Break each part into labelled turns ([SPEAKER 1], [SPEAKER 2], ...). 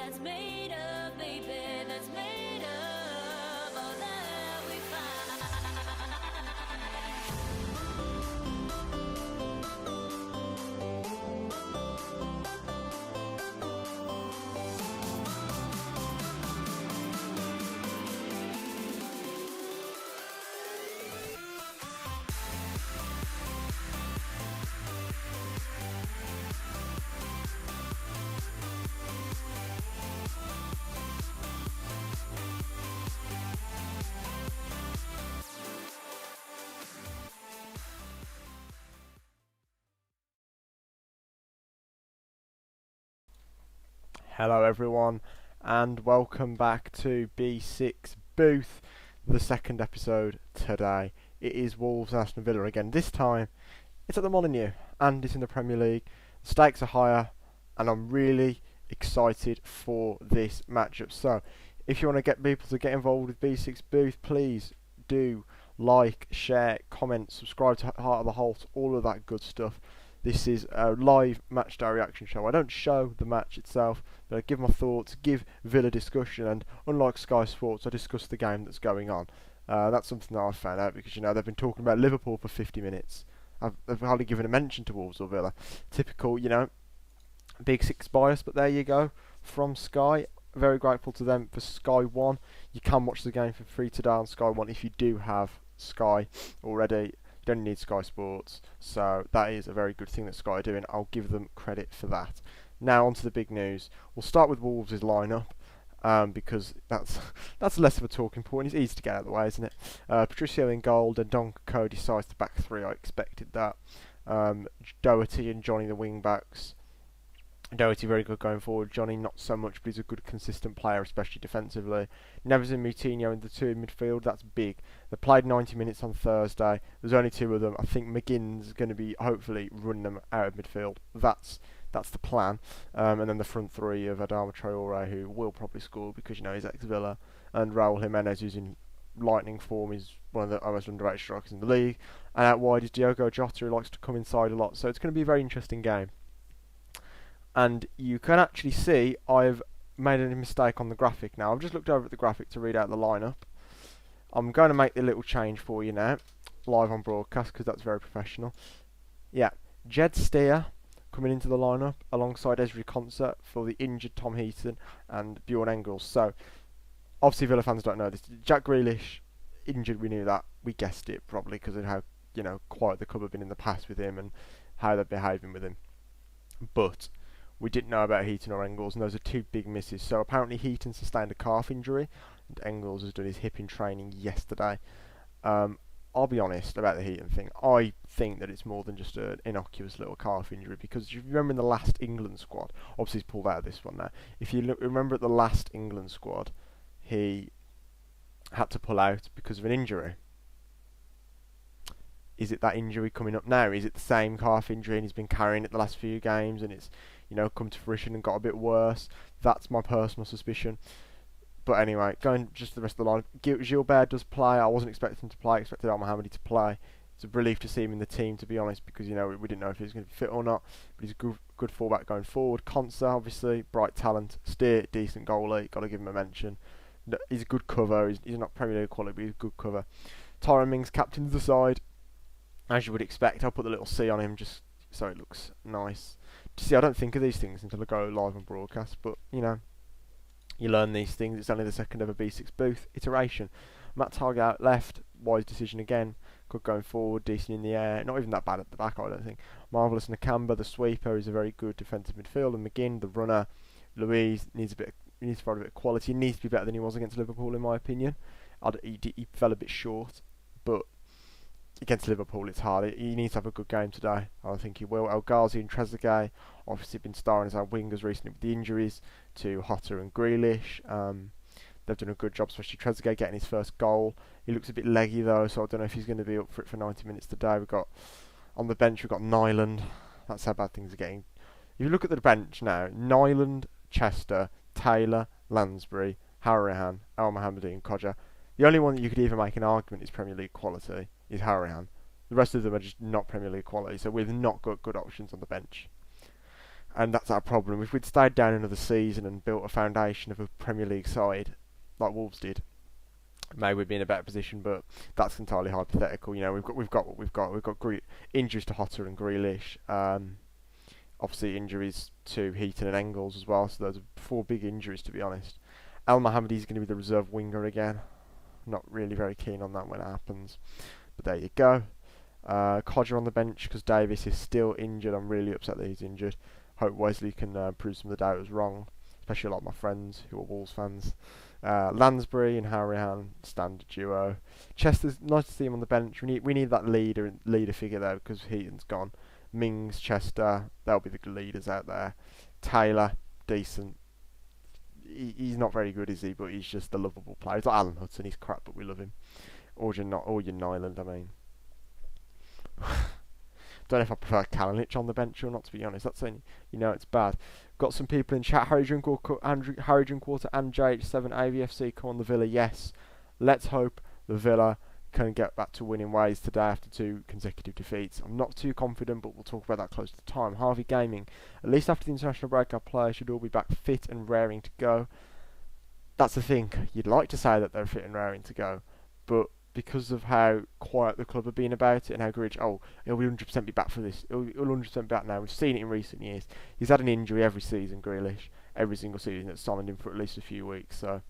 [SPEAKER 1] that's made of, baby, that's made of all that we find.
[SPEAKER 2] Hello everyone, and welcome back to B6 Booth, the second episode today. It is Wolves and Aston Villa again. This time, it's at the Molineux, and it's in the Premier League. The stakes are higher, and I'm really excited for this matchup. So, if you want to get people to get involved with B6 Booth, please do like, share, comment, subscribe to Heart of the Holte, all of that good stuff. This is a live match day reaction show. I don't show the match itself, but I give my thoughts, give Villa discussion, and unlike Sky Sports, I discuss the game that's going on. That's something that I've found out because, they've been talking about Liverpool for 50 minutes. I've hardly given a mention to Wolves or Villa. Typical, Big Six bias, but there you go. From Sky, very grateful to them for Sky 1. You can watch the game for free today on Sky 1 if you do have Sky already. You don't need Sky Sports, so that is a very good thing that Sky are doing. I'll give them credit for that. Now on to the big news. We'll start with Wolves' lineup because that's less of a talking point. It's easy to get out of the way, isn't it? Patricio in goal, and Don decides to back three. I expected that. Doherty and Johnny the wing backs. Doherty very good going forward. Johnny not so much, but he's a good consistent player, especially defensively. Neves and Moutinho in the two in midfield. That's big. They played 90 minutes on Thursday. There's only two of them. I think McGinn's going to be hopefully running them out of midfield. That's the plan. And then the front three of Adama Traore, who will probably score because he's ex-Villa, and Raul Jimenez, who's in lightning form, is one of the most underrated strikers in the league. And out wide is Diogo Jota, who likes to come inside a lot. So it's going to be a very interesting game. And you can actually see I've made a mistake on the graphic now. I've just looked over at the graphic to read out the lineup. I'm going to make the little change for you now, live on broadcast, because that's very professional. Yeah, Jed Steer coming into the lineup alongside Ezri Konsa for the injured Tom Heaton and Bjorn Engels. So, obviously Villa fans don't know this. Jack Grealish injured, we knew that. We guessed it probably because of how quiet the club have been in the past with him and how they're behaving with him. But we didn't know about Heaton or Engels, and those are two big misses. So apparently Heaton sustained a calf injury, and Engels has done his hip in training yesterday. I'll be honest about the Heaton thing. I think that it's more than just an innocuous little calf injury, because if you remember in the last England squad, obviously he's pulled out of this one now. If you remember at the last England squad, he had to pull out because of an injury. Is it that injury coming up now? Is it the same calf injury and he's been carrying it the last few games and it's come to fruition and got a bit worse? That's my personal suspicion. But anyway, going just to the rest of the line. Gilbert does play. I wasn't expecting him to play. I expected Al Mohammadi to play. It's a relief to see him in the team, to be honest, because we didn't know if he was going to be fit or not. But he's a good fullback going forward. Konsa, obviously, bright talent. Steer, decent goalie. Got to give him a mention. He's a good cover. He's not Premier League quality, but he's a good cover. Tyrone Mings, captain of the side. As you would expect, I'll put the little C on him just so it looks nice. See, I don't think of these things until I go live on broadcast, but you learn these things. It's only the second ever B6 Booth iteration. Matt Target out left, wise decision again. Good going forward, decent in the air. Not even that bad at the back, I don't think. Marvellous Nakamba, the sweeper, is a very good defensive midfielder. McGinn, the runner. Louise needs to provide a bit of quality. He needs to be better than he was against Liverpool, in my opinion. He fell a bit short, but against Liverpool it's hard. He needs to have a good game today. I think he will. El Ghazi and Trezeguet obviously been starring as our wingers recently with the injuries to Holte and Grealish. They've done a good job, especially Trezeguet getting his first goal. He looks a bit leggy though, so I don't know if he's going to be up for it for 90 minutes today. On the bench we've got Nyland. That's how bad things are getting. If you look at the bench now, Nyland, Chester, Taylor, Lansbury, Harahan, El Mohammadi and Kodja. The only one that you could even make an argument is Premier League quality is Harahan. The rest of them are just not Premier League quality, so we've not got good options on the bench. and that's our problem. If we'd stayed down another season and built a foundation of a Premier League side like Wolves did, maybe we'd be in a better position. But that's entirely hypothetical. You know, we've got what we've got. We've got injuries to Hotte and Grealish. Obviously injuries to Heaton and Engels as well. So those are 4 big injuries, to be honest. El Mohammadi is going to be the reserve winger again. Not really very keen on that when it happens. But there you go. Codger on the bench because Davis is still injured. I'm really upset that he's injured. Hope Wesley can prove some of the doubters wrong, especially a lot of my friends who are Wolves fans. Lansbury and Harrihan, standard duo. Chester's nice to see him on the bench. We need that leader figure though, because Heaton's gone. Mings, Chester, they'll be the leaders out there. Taylor, decent. He's not very good, is he? But he's just a lovable player. He's like Alan Hudson. He's crap, but we love him. Or your Nyland, I mean. Don't know if I prefer Kalinic on the bench or not, to be honest. That's saying, you know, it's bad. Got some people in chat. Harry Drinkwater and JH7 AVFC come on the Villa. Yes. Let's hope the Villa can get back to winning ways today after 2 consecutive defeats. I'm not too confident, but we'll talk about that close to the time. Harvey Gaming. At least after the international break, our players should all be back fit and raring to go. That's the thing. You'd like to say that they're fit and raring to go, but because of how quiet the club have been about it and how Grealish, he'll be 100% be back for this. He'll 100% be back now. We've seen it in recent years. He's had an injury every season, Grealish. Every single season that's signed him for at least a few weeks. So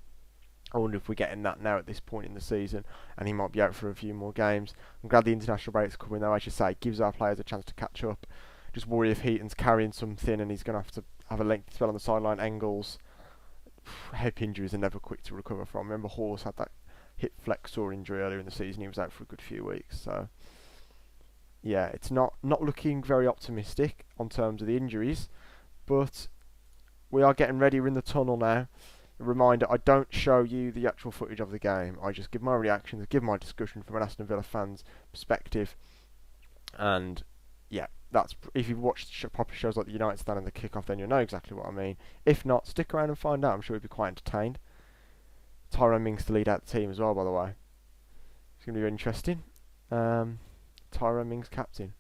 [SPEAKER 2] I wonder if we're getting that now at this point in the season, and he might be out for a few more games. I'm glad the international break's coming though. I should say, it gives our players a chance to catch up. Just worry if Heaton's carrying something and he's going to have a lengthy spell on the sideline. Engels, hip injuries are never quick to recover from. Remember Horse had that hip flexor injury earlier in the season. He was out for a good few weeks. So yeah, it's not looking very optimistic on terms of the injuries, but we are getting ready. We're in the tunnel now. A reminder, I don't show you the actual footage of the game. I just give my reactions, give my discussion from an Aston Villa fan's perspective. And yeah, that's if you've watched proper shows like the United Stand and the Kickoff, then you'll know exactly what I mean. If not, stick around and find out. I'm sure you'll be quite entertained. Tyrone Mings to lead out the team as well, by the way. It's going to be interesting. Tyrone Mings captain.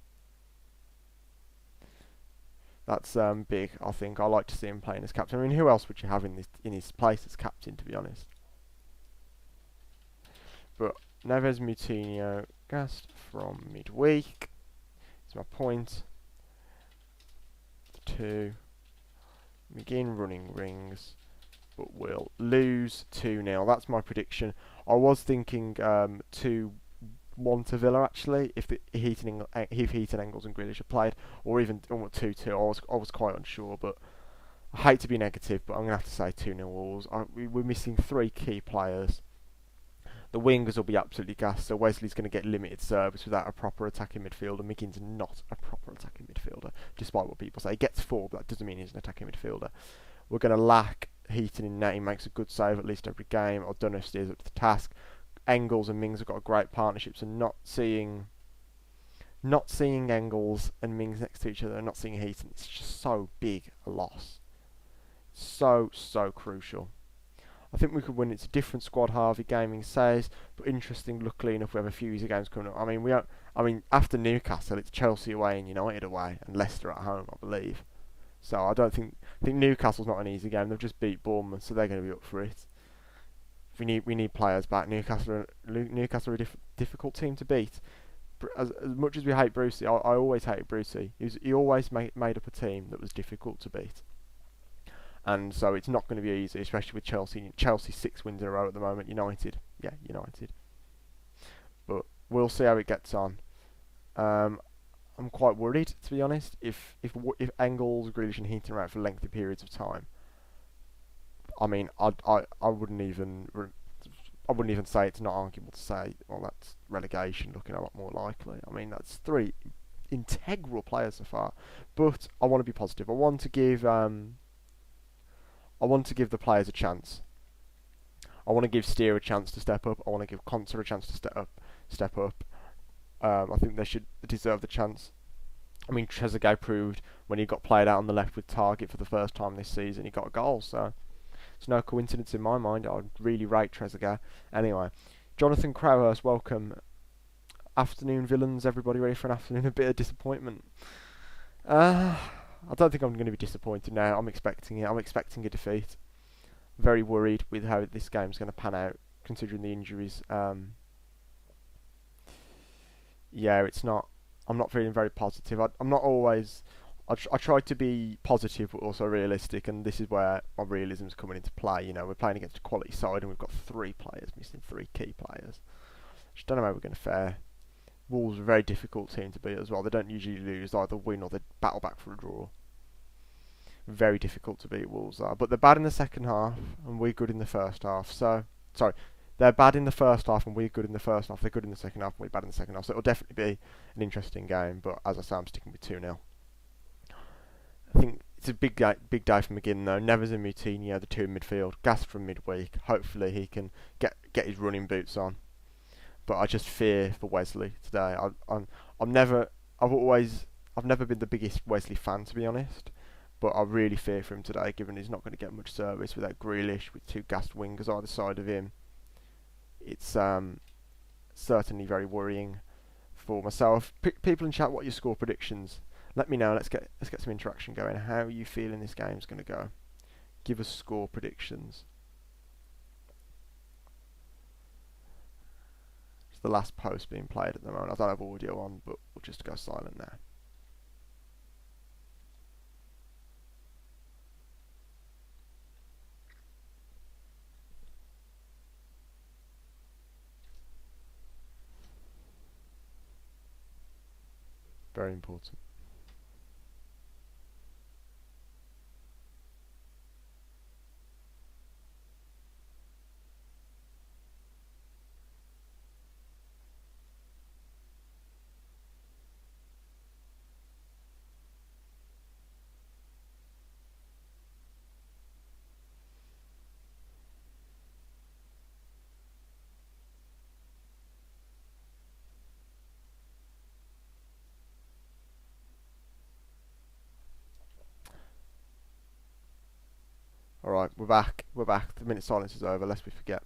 [SPEAKER 2] That's big, I think. I like to see him playing as captain. I mean, who else would you have in his place as captain, to be honest? But Neves Moutinho, gassed from midweek. That's my point. 2. Begin running rings, but we'll lose 2-0. That's my prediction. I was thinking 2-1 to Villa, actually, if Heaton, Engels and Grealish had played, or even 2-2. I was quite unsure, but I hate to be negative, but I'm going to have to say 2-0 Wolves. We're missing 3 key players. The wingers will be absolutely gassed, so Wesley's going to get limited service without a proper attacking midfielder. McGinn's not a proper attacking midfielder, despite what people say. He gets 4, but that doesn't mean he's an attacking midfielder. We're going to lack Heaton in net. He makes a good save at least every game. I don't know if Steers up to the task. Engels and Mings have got a great partnership, so not seeing Engels and Mings next to each other and not seeing Heaton, it's just so big a loss. So crucial. I think we could win. It's a different squad, Harvey Gaming says, but interesting. Luckily enough, we have a few easy games coming up. I mean, after Newcastle, it's Chelsea away and United away and Leicester at home, I believe. So I think Newcastle's not an easy game. They've just beat Bournemouth, so they're going to be up for it. We need players back. Newcastle are a difficult team to beat. As much as we hate Brucey, I always hated Brucey. He always made up a team that was difficult to beat. And so it's not going to be easy, especially with Chelsea. Chelsea 6 wins in a row at the moment. United. But we'll see how it gets on. I'm quite worried, to be honest. If Engels, Grealish, and Heaton are out for lengthy periods of time, I mean, I wouldn't even say it's not arguable to say, well, that's relegation looking a lot more likely. I mean, that's 3 integral players so far. But I want to be positive. I want to give the players a chance. I want to give Steer a chance to step up. I want to give Concert a chance to step up. I think they should deserve the chance. I mean, Trezeguet proved when he got played out on the left with Target for the first time this season, he got a goal. So it's no coincidence in my mind. I'd really rate Trezeguet. Anyway, Jonathan Crowhurst, welcome. Afternoon villains, everybody ready for an afternoon? A bit of disappointment. I don't think I'm going to be disappointed now. I'm expecting it. I'm expecting a defeat. Very worried with how this game's going to pan out, considering the injuries. Yeah, it's not. I'm not feeling very positive. I'm not always. I try to be positive but also realistic, and this is where my realism's coming into play. You know, we're playing against a quality side, and we've got 3 players missing, 3 key players. Just don't know how we're going to fare. Wolves are a very difficult team to beat as well. They don't usually lose, either win or they battle back for a draw. Very difficult to beat, Wolves are. But they're bad in the second half and we're good in the first half. So, sorry, they're bad in the first half and we're good in the first half. They're good in the second half and we're bad in the second half. So it'll definitely be an interesting game. But as I say, I'm sticking with 2-0. I think it's a big day for McGinn though. Nevers and Moutinho, the 2 in midfield. Gassed from midweek. Hopefully he can get his running boots on. But I just fear for Wesley today. I've never been the biggest Wesley fan, to be honest. But I really fear for him today, given he's not going to get much service without Grealish, with 2 gassed wingers either side of him. It's certainly very worrying for myself. People in chat, what are your score predictions? Let me know. Let's get some interaction going. How are you feeling this game's going to go? Give us score predictions. It's the last post being played at the moment. I don't have audio on, but we'll just go silent now. Very important. Alright, we're back. The minute silence is over, lest we forget.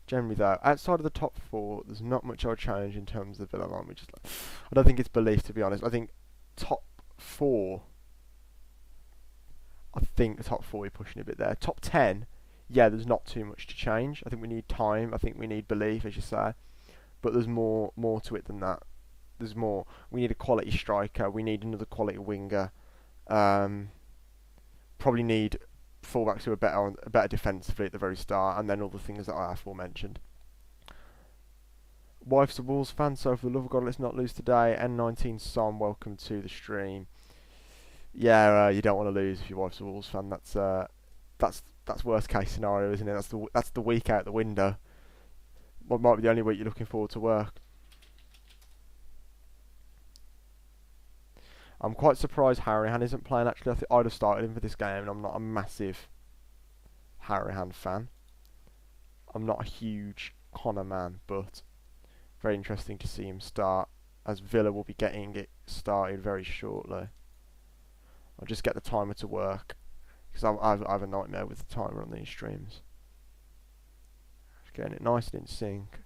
[SPEAKER 2] Generally though, outside of the top 4, there's not much I would change in terms of the Villa line. I don't think it's belief, to be honest. I think top 4, we're pushing a bit there. Top 10, yeah, there's not too much to change. I think we need time. I think we need belief, as you say. But there's more to it than that. There's more. We need a quality striker. We need another quality winger. Probably need fullbacks who are better defensively at the very start, and then all the things that I aforementioned. Wife's a Wolves fan, so for the love of God, let's not lose today. N19 Son, welcome to the stream. Yeah, you don't want to lose if your wife's a Wolves fan. That's worst case scenario, isn't it? That's the week out the window. What might be the only week you're looking forward to work. I'm quite surprised Harahan isn't playing, actually. I think I'd have started him for this game, and I'm not a massive Harahan fan. I'm not a huge Connor man, but very interesting to see him start, as Villa will be getting it started very shortly. I'll just get the timer to work, because I have a nightmare with the timer on these streams. Just getting it nice and in sync.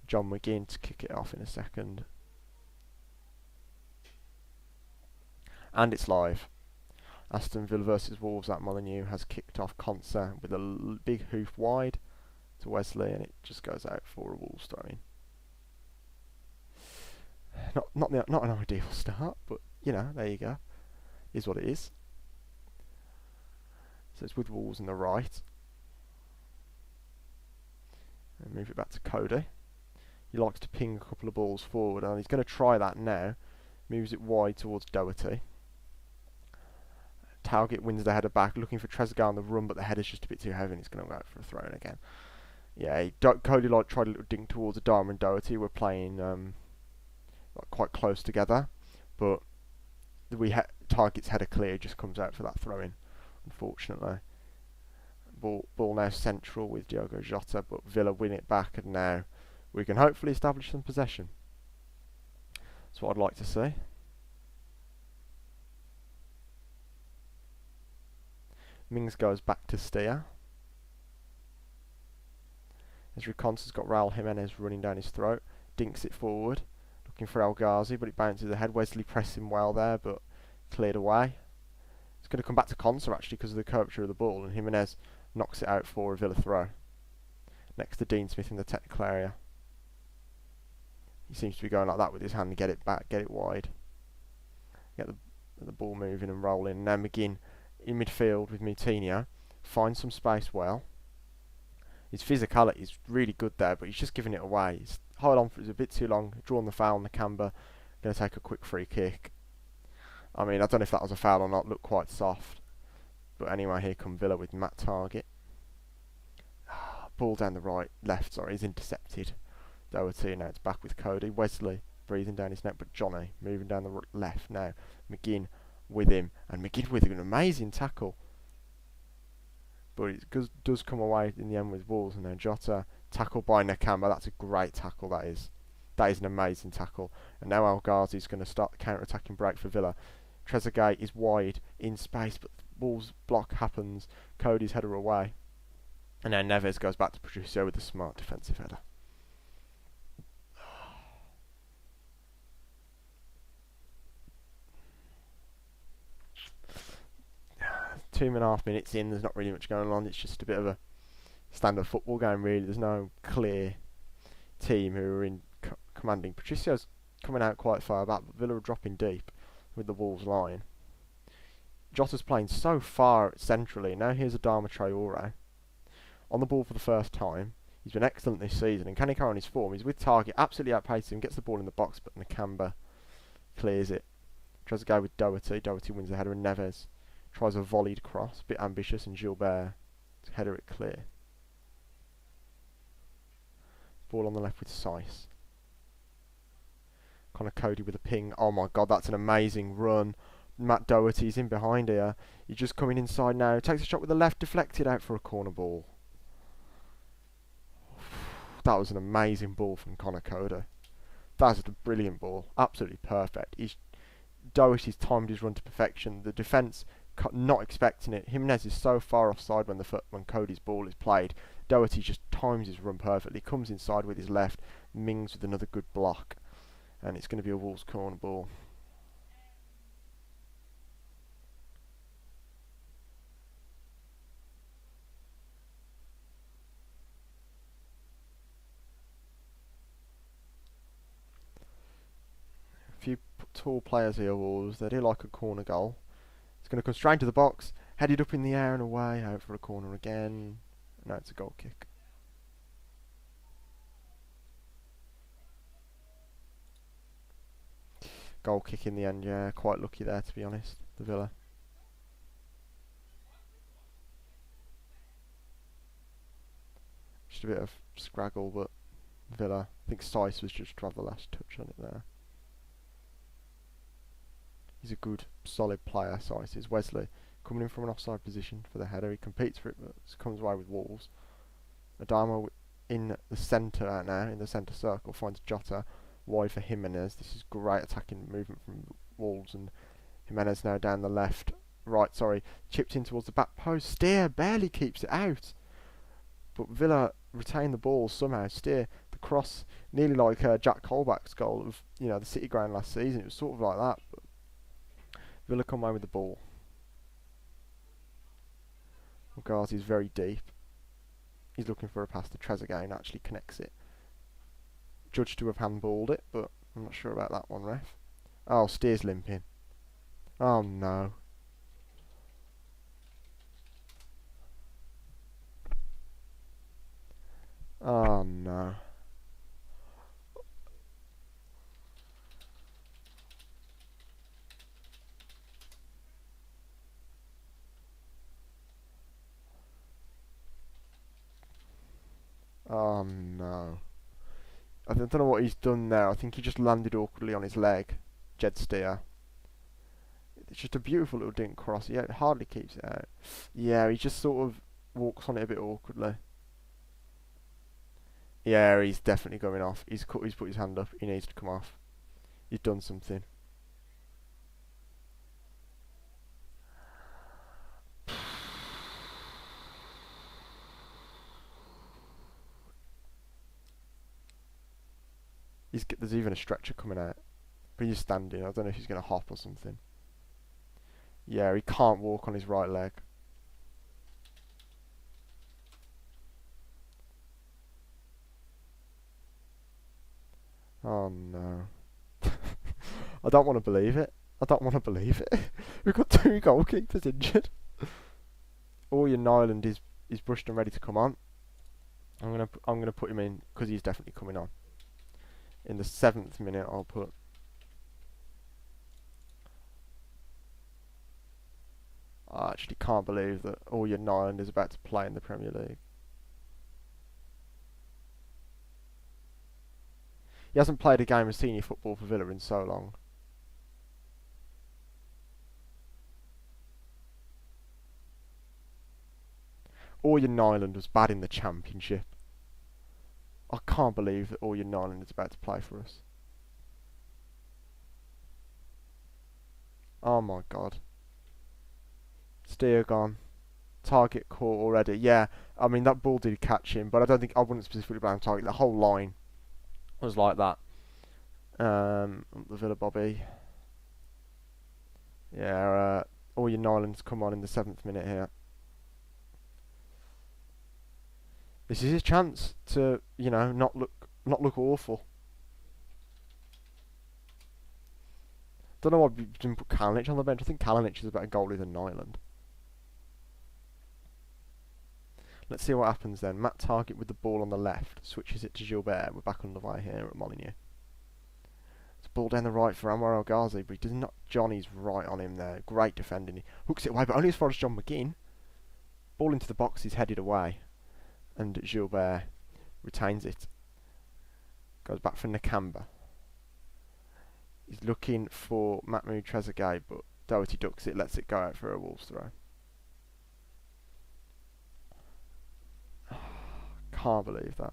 [SPEAKER 2] John McGinn to kick it off in a second. And it's live. Aston Villa versus Wolves at Molineux has kicked off Conser with a big hoof wide to Wesley, and it just goes out for a Wolves throw-in. Not an ideal start, but you know, there you go. Is what it is. So it's with Wolves on the right. And move it back to Cody. He likes to ping a couple of balls forward, and he's going to try that now. Moves it wide towards Doherty. Talgett wins the header back, looking for Trezeguet on the run, but the header's just a bit too heavy and he's going to go out for a throw-in again. Yeah, Cody tried a little dink towards Adama and Doherty. We're playing quite close together, but Target's header clear just comes out for that throw-in, unfortunately. Ball now central with Diogo Jota, but Villa win it back, and now we can hopefully establish some possession. That's what I'd like to see. Mings goes back to steer. Ezri Konsa's got Raul Jimenez running down his throat. Dinks it forward, looking for El Ghazi, but it bounces ahead. Wesley pressing well there, but cleared away. It's going to come back to Conser actually because of the curvature of the ball, and Jimenez knocks it out for a Villa throw. Next to Dean Smith in the technical area. He seems to be going like that with his hand to get it back, get it wide. Get the ball moving and rolling. And now McGinn in midfield with Moutinho. Finds some space well. His physicality is really good there, but he's just giving it away. He's hold on for it a bit too long. Drawn the foul on the Camber. Going to take a quick free kick. I mean, I don't know if that was a foul or not. Looked quite soft. But anyway, here come Villa with Matt Target. Ball down the right, left, sorry, is intercepted. Doherty, now it's back with Cody. Wesley breathing down his neck, but Johnny moving down the left now. McGinn with him, and McGinn with an amazing tackle. But it does come away in the end with Wolves, and now Jota, tackled by Nakamba. That's a great tackle, that is. That is an amazing tackle. And now El Ghazi's going to start the counter-attacking break for Villa. Trezeguet is wide, in space, but Wolves' block happens. Cody's header away. And now Neves goes back to Patricio with a smart defensive header. Two and a half minutes in, there's not really much going on. It's just a bit of a standard football game, really. There's no clear team who are in commanding. Patricio's coming out quite far back, but Villa are dropping deep with the Wolves line. Jota's playing so far centrally. Now here's Adama Traore on the ball for the first time. He's been excellent this season, and can he carry on his form? He's with Target, absolutely outpaces him, gets the ball in the box, but Nakamba clears it. Tries to go with Doherty. Doherty wins the header, and Neves tries a volleyed cross, a bit ambitious, and Gilbert to header it clear. Ball on the left with Seiss. Connor Cody with a ping. Oh my god, that's an amazing run. Matt Doherty's in behind here. He's just coming inside now. Takes a shot with the left, deflected out for a corner ball. That was an amazing ball from Connor Cody. That's a brilliant ball. Absolutely perfect. Doherty's timed his run to perfection. The defence not expecting it. Jimenez is so far offside when Cody's ball is played. Doherty just times his run perfectly. Comes inside with his left. Mings with another good block. And it's going to be a Wolves corner ball. A few tall players here, Wolves. They do like a corner goal. It's going to come straight to the box. Headed up in the air and away. Out for a corner again. No, it's a goal kick. Goal kick in the end, yeah. Quite lucky there, to be honest. The Villa. Just a bit of scraggle, but Villa. I think Seiss was just to have the last touch on it there. He's a good, solid player, Seiss is. Wesley coming in from an offside position for the header. He competes for it, but comes away with Wolves. Adama in the centre now, in the centre circle, finds Jota. Wide for Jimenez. This is great attacking movement from Wolves, and Jimenez now down the left, right, sorry, chipped in towards the back post. Steer barely keeps it out, but Villa retain the ball somehow. Steer the cross, nearly like Jack Colback's goal of the City ground last season. It was sort of like that, but Villa come away with the ball. Ghazi's very deep. He's looking for a pass to Trezeguet and actually connects it. Judged to have handballed it, but I'm not sure about that one, ref. Oh, Steer's limping. Oh no. Oh no. Oh no. I don't know what he's done there. I think he just landed awkwardly on his leg. Jed Steer. It's just a beautiful little dink cross. He hardly keeps it out. Yeah, he just sort of walks on it a bit awkwardly. Yeah, he's definitely going off. He's put his hand up. He needs to come off. He's done something. There's even a stretcher coming out. But he's standing. I don't know if he's going to hop or something. Yeah, he can't walk on his right leg. Oh no. I don't want to believe it. I don't want to believe it. We've got two goalkeepers injured. Orjan Nyland is brushed and ready to come on. I'm gonna put him in because he's definitely coming on. In the 7th minute, I'll put. I actually can't believe that Orjan Nyland is about to play in the Premier League. He hasn't played a game of senior football for Villa in so long. Orjan Nyland was bad in the Championship. I can't believe that Orjan Nyland is about to play for us. Oh my god. Steer gone. Target caught already. Yeah, I mean that ball did catch him, but I don't think I wouldn't specifically blame target. The whole line was like that. The Villa Bobby. Yeah, Orjan Nyland's come on in the 7th minute here. This is his chance to, you know, not look awful. Don't know why we didn't put Kalinic on the bench. I think Kalinic is a better goalie than Nyland. Let's see what happens then. Matt Target with the ball on the left. Switches it to Gilbert. We're back on the way here at Molineux. It's a ball down the right for Anwar El Ghazi, but he does not. Johnny's right on him there. Great defending. He hooks it away, but only as far as John McGinn. Ball into the box is headed away. And Gilbert retains it. Goes back for Nakamba. He's looking for Mahmoud Trezeguet, but Doherty ducks it, lets it go out for a Wolves throw. Can't believe that.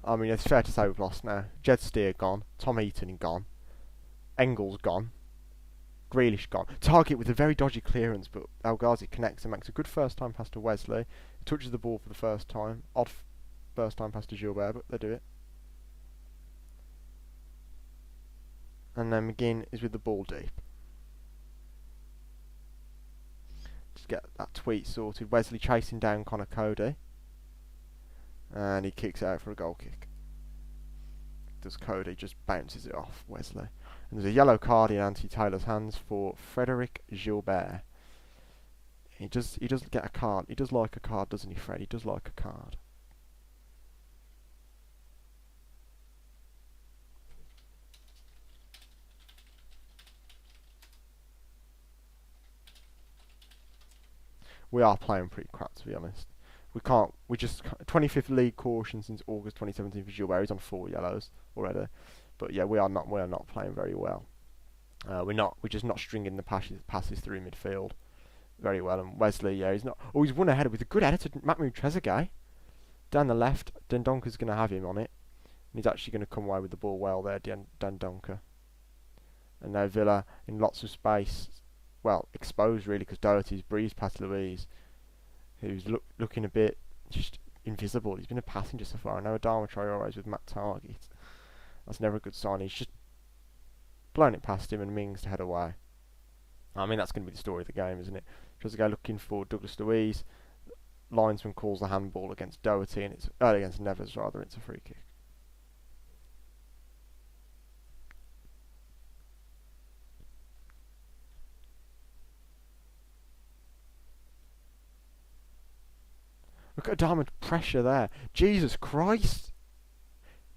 [SPEAKER 2] I mean, it's fair to say we've lost now. Jed Steer gone. Tom Eaton gone. Engels gone. Grealish gone. Target with a very dodgy clearance, but El Ghazi connects and makes a good first time pass to Wesley. He touches the ball for the first time. Odd first time pass to Gilbert, but they do it. And then McGinn is with the ball deep. Just get that tweet sorted. Wesley chasing down Connor Cody. And he kicks it out for a goal kick. Does Cody, just bounces it off Wesley. And there's a yellow card in Anthony Taylor's hands for Frederic Gilbert. He does get a card. He does like a card, doesn't he, Fred? He does like a card. We are playing pretty crap, to be honest. We just 25th league caution since August 2017 for Gilbert. He's on 4 yellows already. But yeah, we are not playing very well. We're just not stringing the passes through midfield very well. And Wesley, yeah, he's not. Oh, he's won a header with a good header to Mahmoud Trezeguet down the left. Dendonka's going to have him on it, and he's actually going to come away with the ball well there, Dendonka. And now Villa in lots of space. Well, exposed really, because Doherty's breezed past Louise, who's looking a bit just invisible. He's been a passenger so far. I know Adama Traore is with Matt Target. That's never a good sign. He's just blown it past him and Mings to head away. I mean, that's going to be the story of the game, isn't it? Trezeguet looking for Douglas Luiz. Linesman calls the handball against Doherty, and it's against Neves rather. It's a free kick. Look at Adama pressure there. Jesus Christ!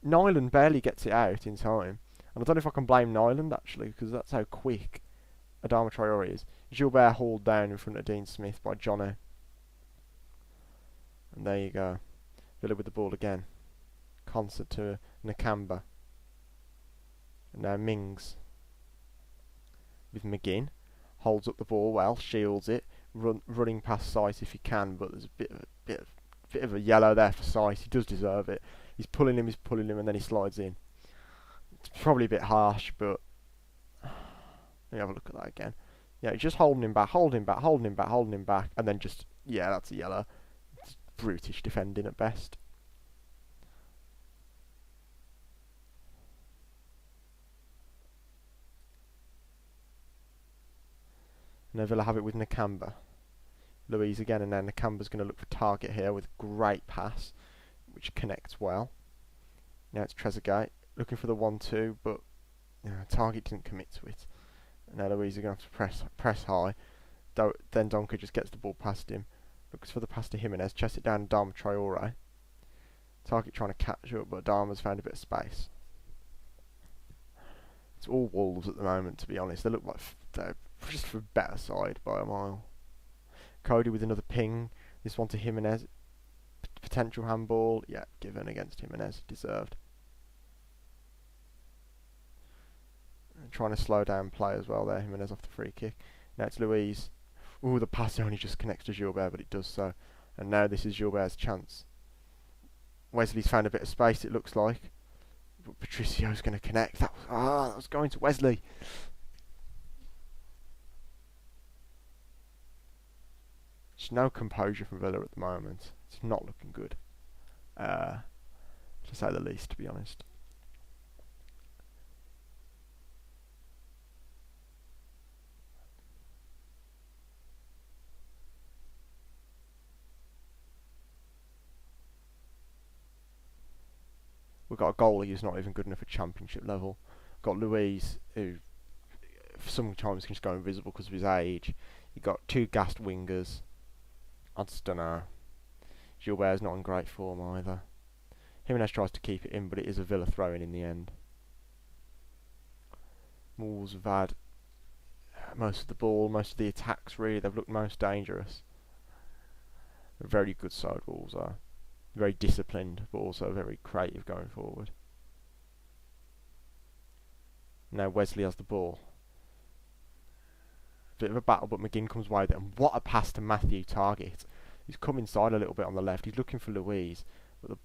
[SPEAKER 2] Nyland barely gets it out in time. And I don't know if I can blame Nyland, actually, because that's how quick Adama Traore is. Gilbert hauled down in front of Dean Smith by Jono. And there you go. Villa with the ball again. Concert to Nakamba. And now Mings with McGinn. holds up the ball well, shields it, running past Sice if he can, but there's a bit of a yellow there for Sice. He does deserve it. He's pulling him, and then he slides in. It's probably a bit harsh, but let me have a look at that again. Yeah, he's just holding him back, and then just, yeah, that's a yellow. It's brutish defending at best. And Villa have it with Nakamba. Louise again, and then Nakamba's going to look for target here with a great pass, which connects well. Now it's Trezeguet looking for the 1-2, but target didn't commit to it. And now Louise are going to have to press high. Then Donker just gets the ball past him. Looks for the pass to Jimenez, chests it down to Dom Traore. Target trying to catch up, but Dama's found a bit of space. It's all Wolves at the moment, to be honest. They look like they're just for a better side by a mile. Cody with another ping. This one to Jimenez. Potential handball. Yeah, given against Jimenez. Deserved. Trying to slow down play as well there. Jimenez off the free kick. Now it's Louise. Ooh, the pass only just connects to Gilbert, but it does so. And now this is Gilbert's chance. Wesley's found a bit of space, it looks like. But Patricio's going to connect. That was going to Wesley. There's no composure from Villa at the moment. It's not looking good. To say the least, to be honest. We've got a goalie who's not even good enough at championship level. Got Louise, who sometimes can just go invisible because of his age. You've got two gassed wingers. I just don't know. Gilbert's not in great form either. Jimenez tries to keep it in, but it is a Villa throw-in the end. Wolves have had most of the ball, most of the attacks really. They've looked most dangerous. A very good side, Wolves are. Very disciplined, but also very creative going forward. Now Wesley has the ball. Bit of a battle, but McGinn comes wide. And what a pass to Matthew Target. He's come inside a little bit on the left. He's looking for Louise. But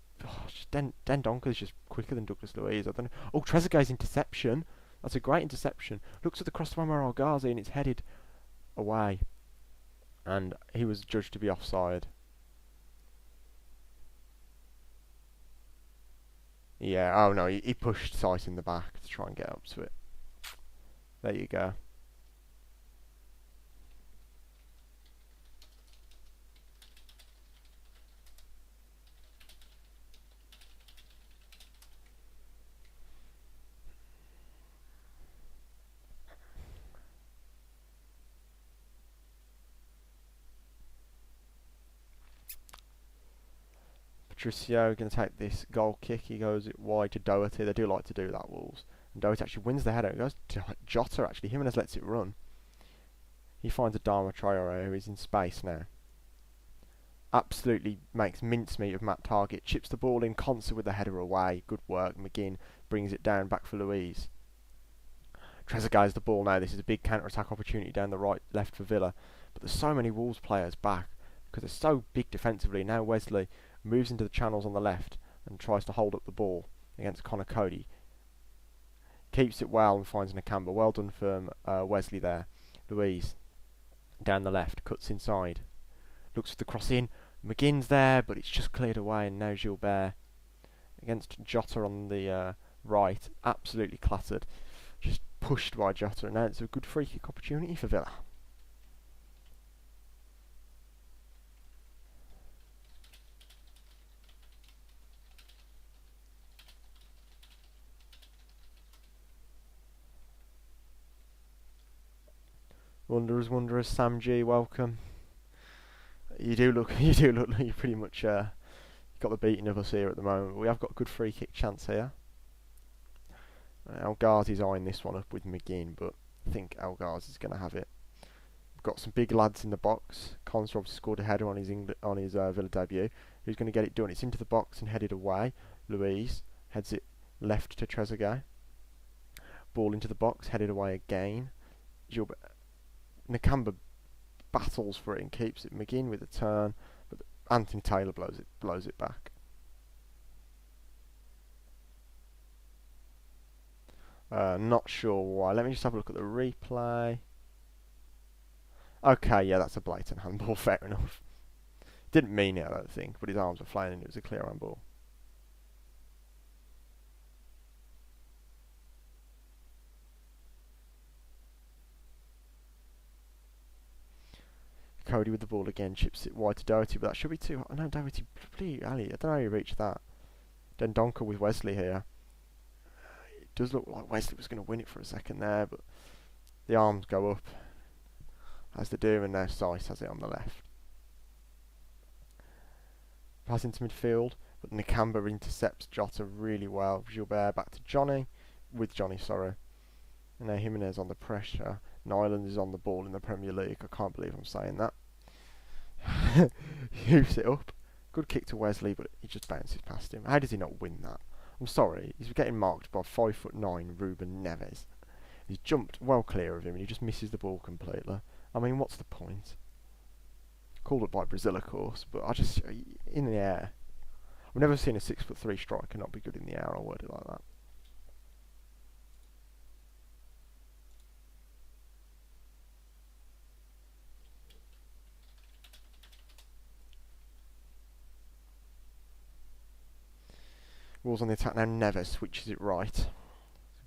[SPEAKER 2] Den Donker's just quicker than Douglas Louise. I don't know. Oh, Trezeguet's interception. That's a great interception. Looks at the cross to Omar Ghazi and it's headed away. And he was judged to be offside. Yeah, oh no, he pushed Sice in the back to try and get up to it. There you go. Patricio going to take this goal kick. He goes it wide to Doherty. They do like to do that, Wolves. And Doherty actually wins the header. It goes to Jota, actually. Jimenez lets it run. He finds a Dama Traore who is in space now. Absolutely makes mincemeat of Matt Target. Chips the ball in concert with the header away. Good work. McGinn brings it down back for Louise. Trezeguet's the ball now. This is a big counter-attack opportunity down the right, left for Villa. But there's so many Wolves players back because they're so big defensively. Now Wesley moves into the channels on the left and tries to hold up the ball against Connor Cody. Keeps it well and finds Nakamba. Well done from Wesley there. Louise down the left, cuts inside. Looks for the cross in. McGinn's there, but it's just cleared away. And now Gilbert against Jota on the right. Absolutely clattered. Just pushed by Jota. And now it's a good free kick opportunity for Villa. Wanderers, Sam G, welcome. You do look like you pretty much got the beating of us here at the moment. But we have got a good free kick chance here. El Ghazi's eyeing this one up with McGinn, but I think El Ghazi's going to have it. We've got some big lads in the box. Collins obviously scored a header on his Villa debut. Who's going to get it done? It's into the box and headed away. Louise heads it left to Trezeguet. Ball into the box, headed away again. Gilbert Nakamba battles for it and keeps it. McGinn with a turn, but Anthony Taylor blows it back. Not sure why. Let me just have a look at the replay. Okay, yeah, that's a blatant handball. Fair enough. Didn't mean it, I don't think, but his arms were flying and it was a clear handball. Cody with the ball again, chips it wide to Doherty, but that should be too hot. No, Doherty, Ali, I don't know how you reached that. Then Donker with Wesley here. It does look like Wesley was going to win it for a second there, but the arms go up, as they do, and now Sice has it on the left. Pass into midfield, but Nakamba intercepts Jota really well. Gilbert back to Johnny, sorry. And now Jimenez on the pressure. Nyland is on the ball in the Premier League. I can't believe I'm saying that. Hoops it up. Good kick to Wesley, but he just bounces past him. How does he not win that? I'm sorry. He's getting marked by 5'9" Ruben Neves. He's jumped well clear of him and he just misses the ball completely. I mean, what's the point? Called up by Brazil, of course, but I just... in the air. I've never seen a 6'3" striker not be good in the air. I'll word it like that. Wolves on the attack now. Neves switches it right.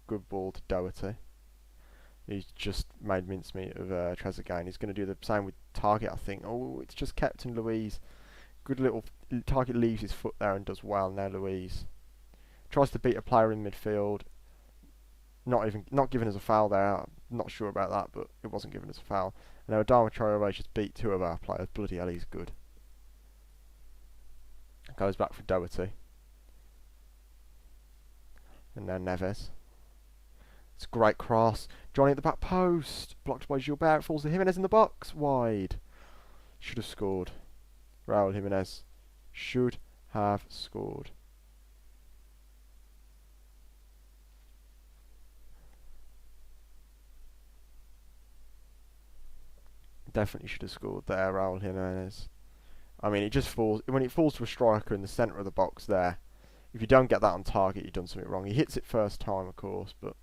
[SPEAKER 2] Good ball to Doherty. He's just made mincemeat of Trezeguet. He's going to do the same with Target, I think. Oh, it's just Captain Louise. Good little... Target leaves his foot there and does well. Now Louise tries to beat a player in midfield. Not given as a foul there. I'm not sure about that, but it wasn't given as a foul. And now Adama Traore just beat two of our players. Bloody hell, he's good. Goes back for Doherty. And now Neves. It's a great cross. Johnny at the back post. Blocked by Gilbert. It falls to Jimenez in the box. Wide. Should have scored. Raul Jimenez should have scored. Definitely should have scored there, Raul Jimenez. I mean, it just falls... When it falls to a striker in the centre of the box there, if you don't get that on target, you've done something wrong. He hits it first time, of course, but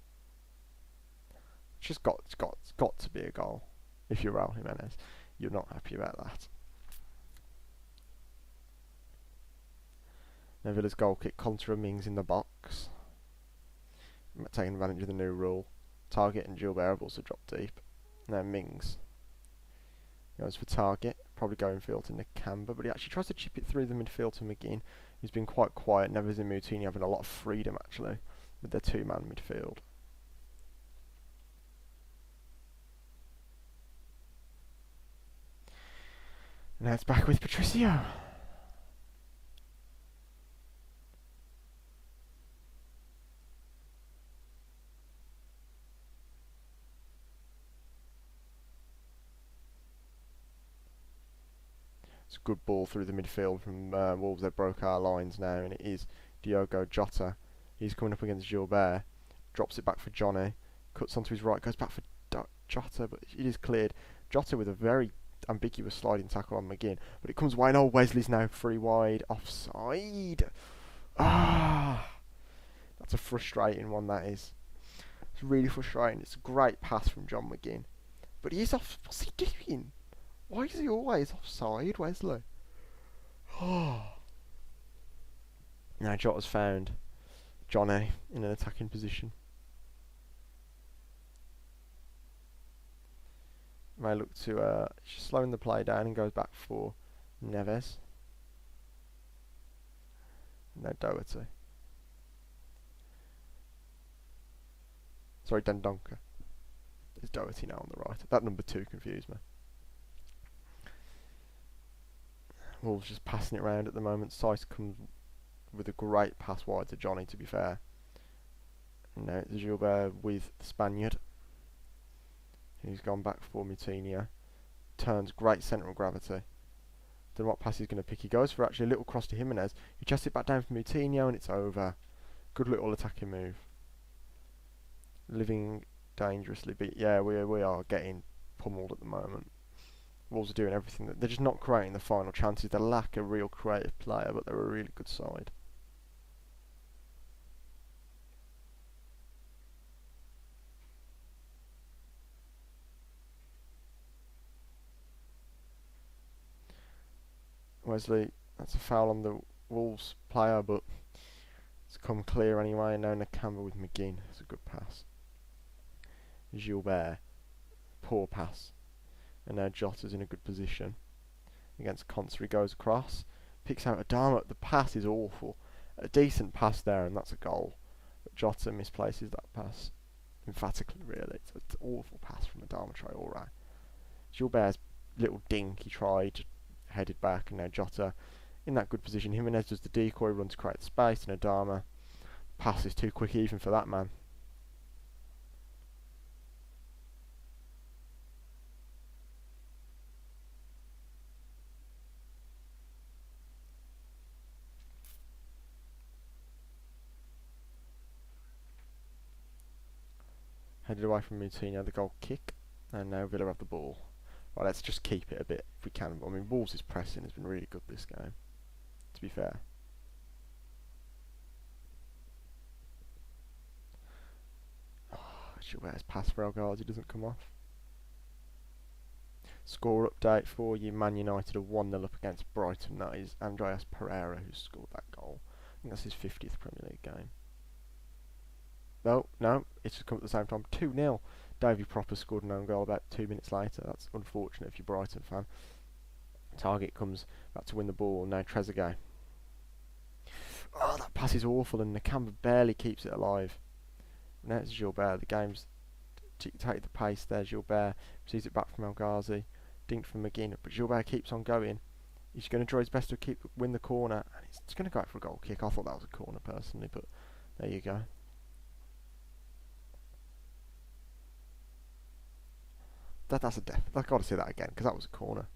[SPEAKER 2] it's got to be a goal. If you're Raul Jimenez, you're not happy about that. Now Villa's goal kick, Contra Mings in the box. Taking advantage of the new rule. Target and Gilbert have also dropped deep. Now Mings goes for Target, probably going field to Nakamba, but he actually tries to chip it through the midfield to McGinn. He's been quite quiet. Neves and Moutinho having a lot of freedom actually with their two-man midfield. Now it's back with Patricio. It's a good ball through the midfield from Wolves. They broke our lines now, and it is Diogo Jota. He's coming up against Gilbert. Drops it back for Johnny. Cuts onto his right. Goes back for Jota, but it is cleared. Jota with a very ambiguous sliding tackle on McGinn. But it comes wide. Oh, Wesley's now free wide. Offside. Ah, that's a frustrating one, that is. It's really frustrating. It's a great pass from John McGinn. But he is off. What's he doing? Why is he always offside, Wesley? Oh. Now Jota's found Johnny in an attacking position. May look to slowing the play down and goes back for Neves. No, Doherty. Sorry, Dendonka. There's Doherty now on the right. That number 2 confused me. Wolves just passing it around at the moment. Sice comes with a great pass wide to Johnny, to be fair. And now it's Gilbert with the Spaniard. He's gone back for Moutinho. Turns, great centre of gravity. Don't know what pass he's going to pick. He goes for actually a little cross to Jimenez. He chests it back down for Moutinho and it's over. Good little attacking move. Living dangerously, but yeah, we are getting pummeled at the moment. Wolves are doing everything. They're just not creating the final chances. They lack a real creative player, but they're a really good side. Wesley, that's a foul on the Wolves player, but it's come clear anyway. Now Nakamba with McGinn. It's a good pass. Gilbert, poor pass. And now Jota's in a good position against Conser. He goes across, picks out Adama. The pass is awful. A decent pass there, and that's a goal. But Jota misplaces that pass emphatically, really. It's an awful pass from Adama Traore. Gilbert's little dink he tried, headed back, and now Jota in that good position. Jimenez does the decoy run to create space, and Adama pass is too quick even for that man. Headed away from Moutinho, the goal kick, and now Villa have the ball. Right, let's just keep it a bit if we can. I mean, Wolves' pressing has been really good this game, to be fair. Gilbert's pass for El Ghazi doesn't come off. Score update for you. Man United are 1-0 up against Brighton. That is Andreas Pereira who scored that goal. I think that's his 50th Premier League game. No, it's just come at the same time. 2-0. Davy Proper scored an own goal about 2 minutes later. That's unfortunate if you're a Brighton fan. Target comes back to win the ball. Now Trezeguet. Oh, that pass is awful, and Nakamba barely keeps it alive. Now it's Gilbert. The game's dictated the pace there. Gilbert receives it back from El Ghazi. Dinked from McGinn, but Gilbert keeps on going. He's going to try his best to win the corner, and he's going to go out for a goal kick. I thought that was a corner personally, but there you go. That's a death. I've got to say that again, because that was a corner.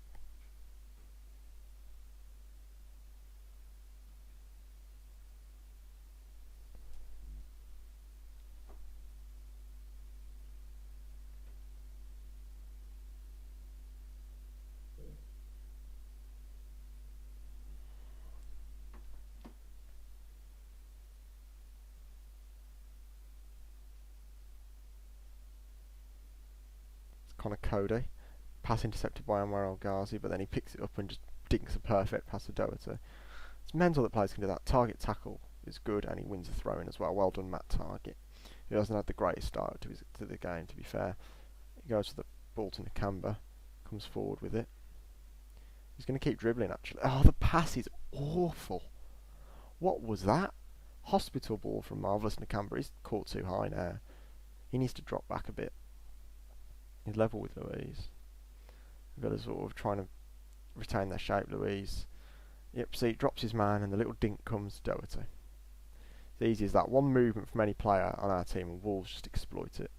[SPEAKER 2] Connor Cody. Pass intercepted by Anwar El Ghazi, but then he picks it up and just dinks a perfect pass to Doherty. It's mental that players can do that. Target tackle is good, and he wins the throw-in as well. Well done, Matt Target. He hasn't had the greatest start to the game, to be fair. He goes for the ball to Nakamba, comes forward with it. He's going to keep dribbling, actually. Oh, the pass is awful. What was that? Hospital ball from Marvellous Nakamba. He's caught too high now. He needs to drop back a bit. He's level with Louise. Villa's sort of trying to retain their shape, Louise. Yep, see, drops his man, and the little dink comes to Doherty. It's easy as that. One movement from any player on our team, and Wolves just exploit it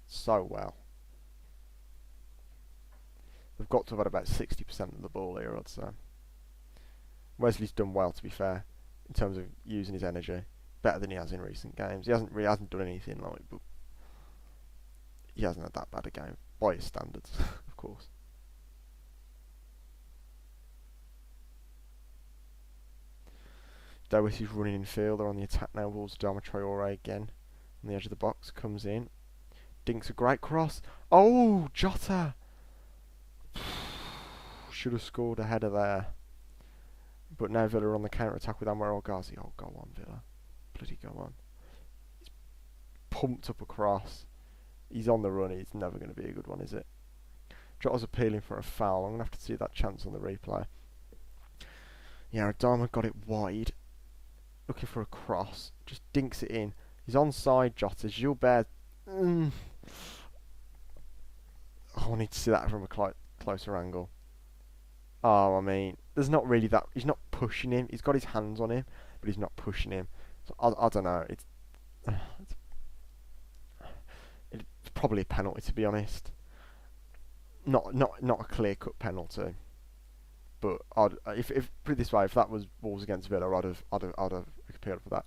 [SPEAKER 2] so well. They've got to have had about 60% of the ball here, I'd say. Wesley's done well, to be fair, in terms of using his energy. Better than he has in recent games. He hasn't done anything like, but he hasn't had that bad a game, by his standards, of course. Doherty's running in field. They're on the attack now. Wolves Adama Traore again on the edge of the box. Comes in. Dinks a great cross. Oh, Jota! Should have scored a header there. But now Villa are on the counter-attack with Anwar El Ghazi. Oh, go on, Villa. Bloody go on. He's pumped up a cross. He's on the run. It's never going to be a good one, is it? Jota's appealing for a foul. I'm going to have to see that chance on the replay. Yeah, Adama got it wide. Looking for a cross. Just dinks it in. He's onside, Jota. Gilbert. Oh, I need to see that from a closer angle. Oh, I mean, there's not really that. He's not pushing him. He's got his hands on him, but he's not pushing him. So I don't know. It's probably a penalty, to be honest. Not a clear-cut penalty. But if put it this way, if that was Wolves against Villa, I'd have appealed for that.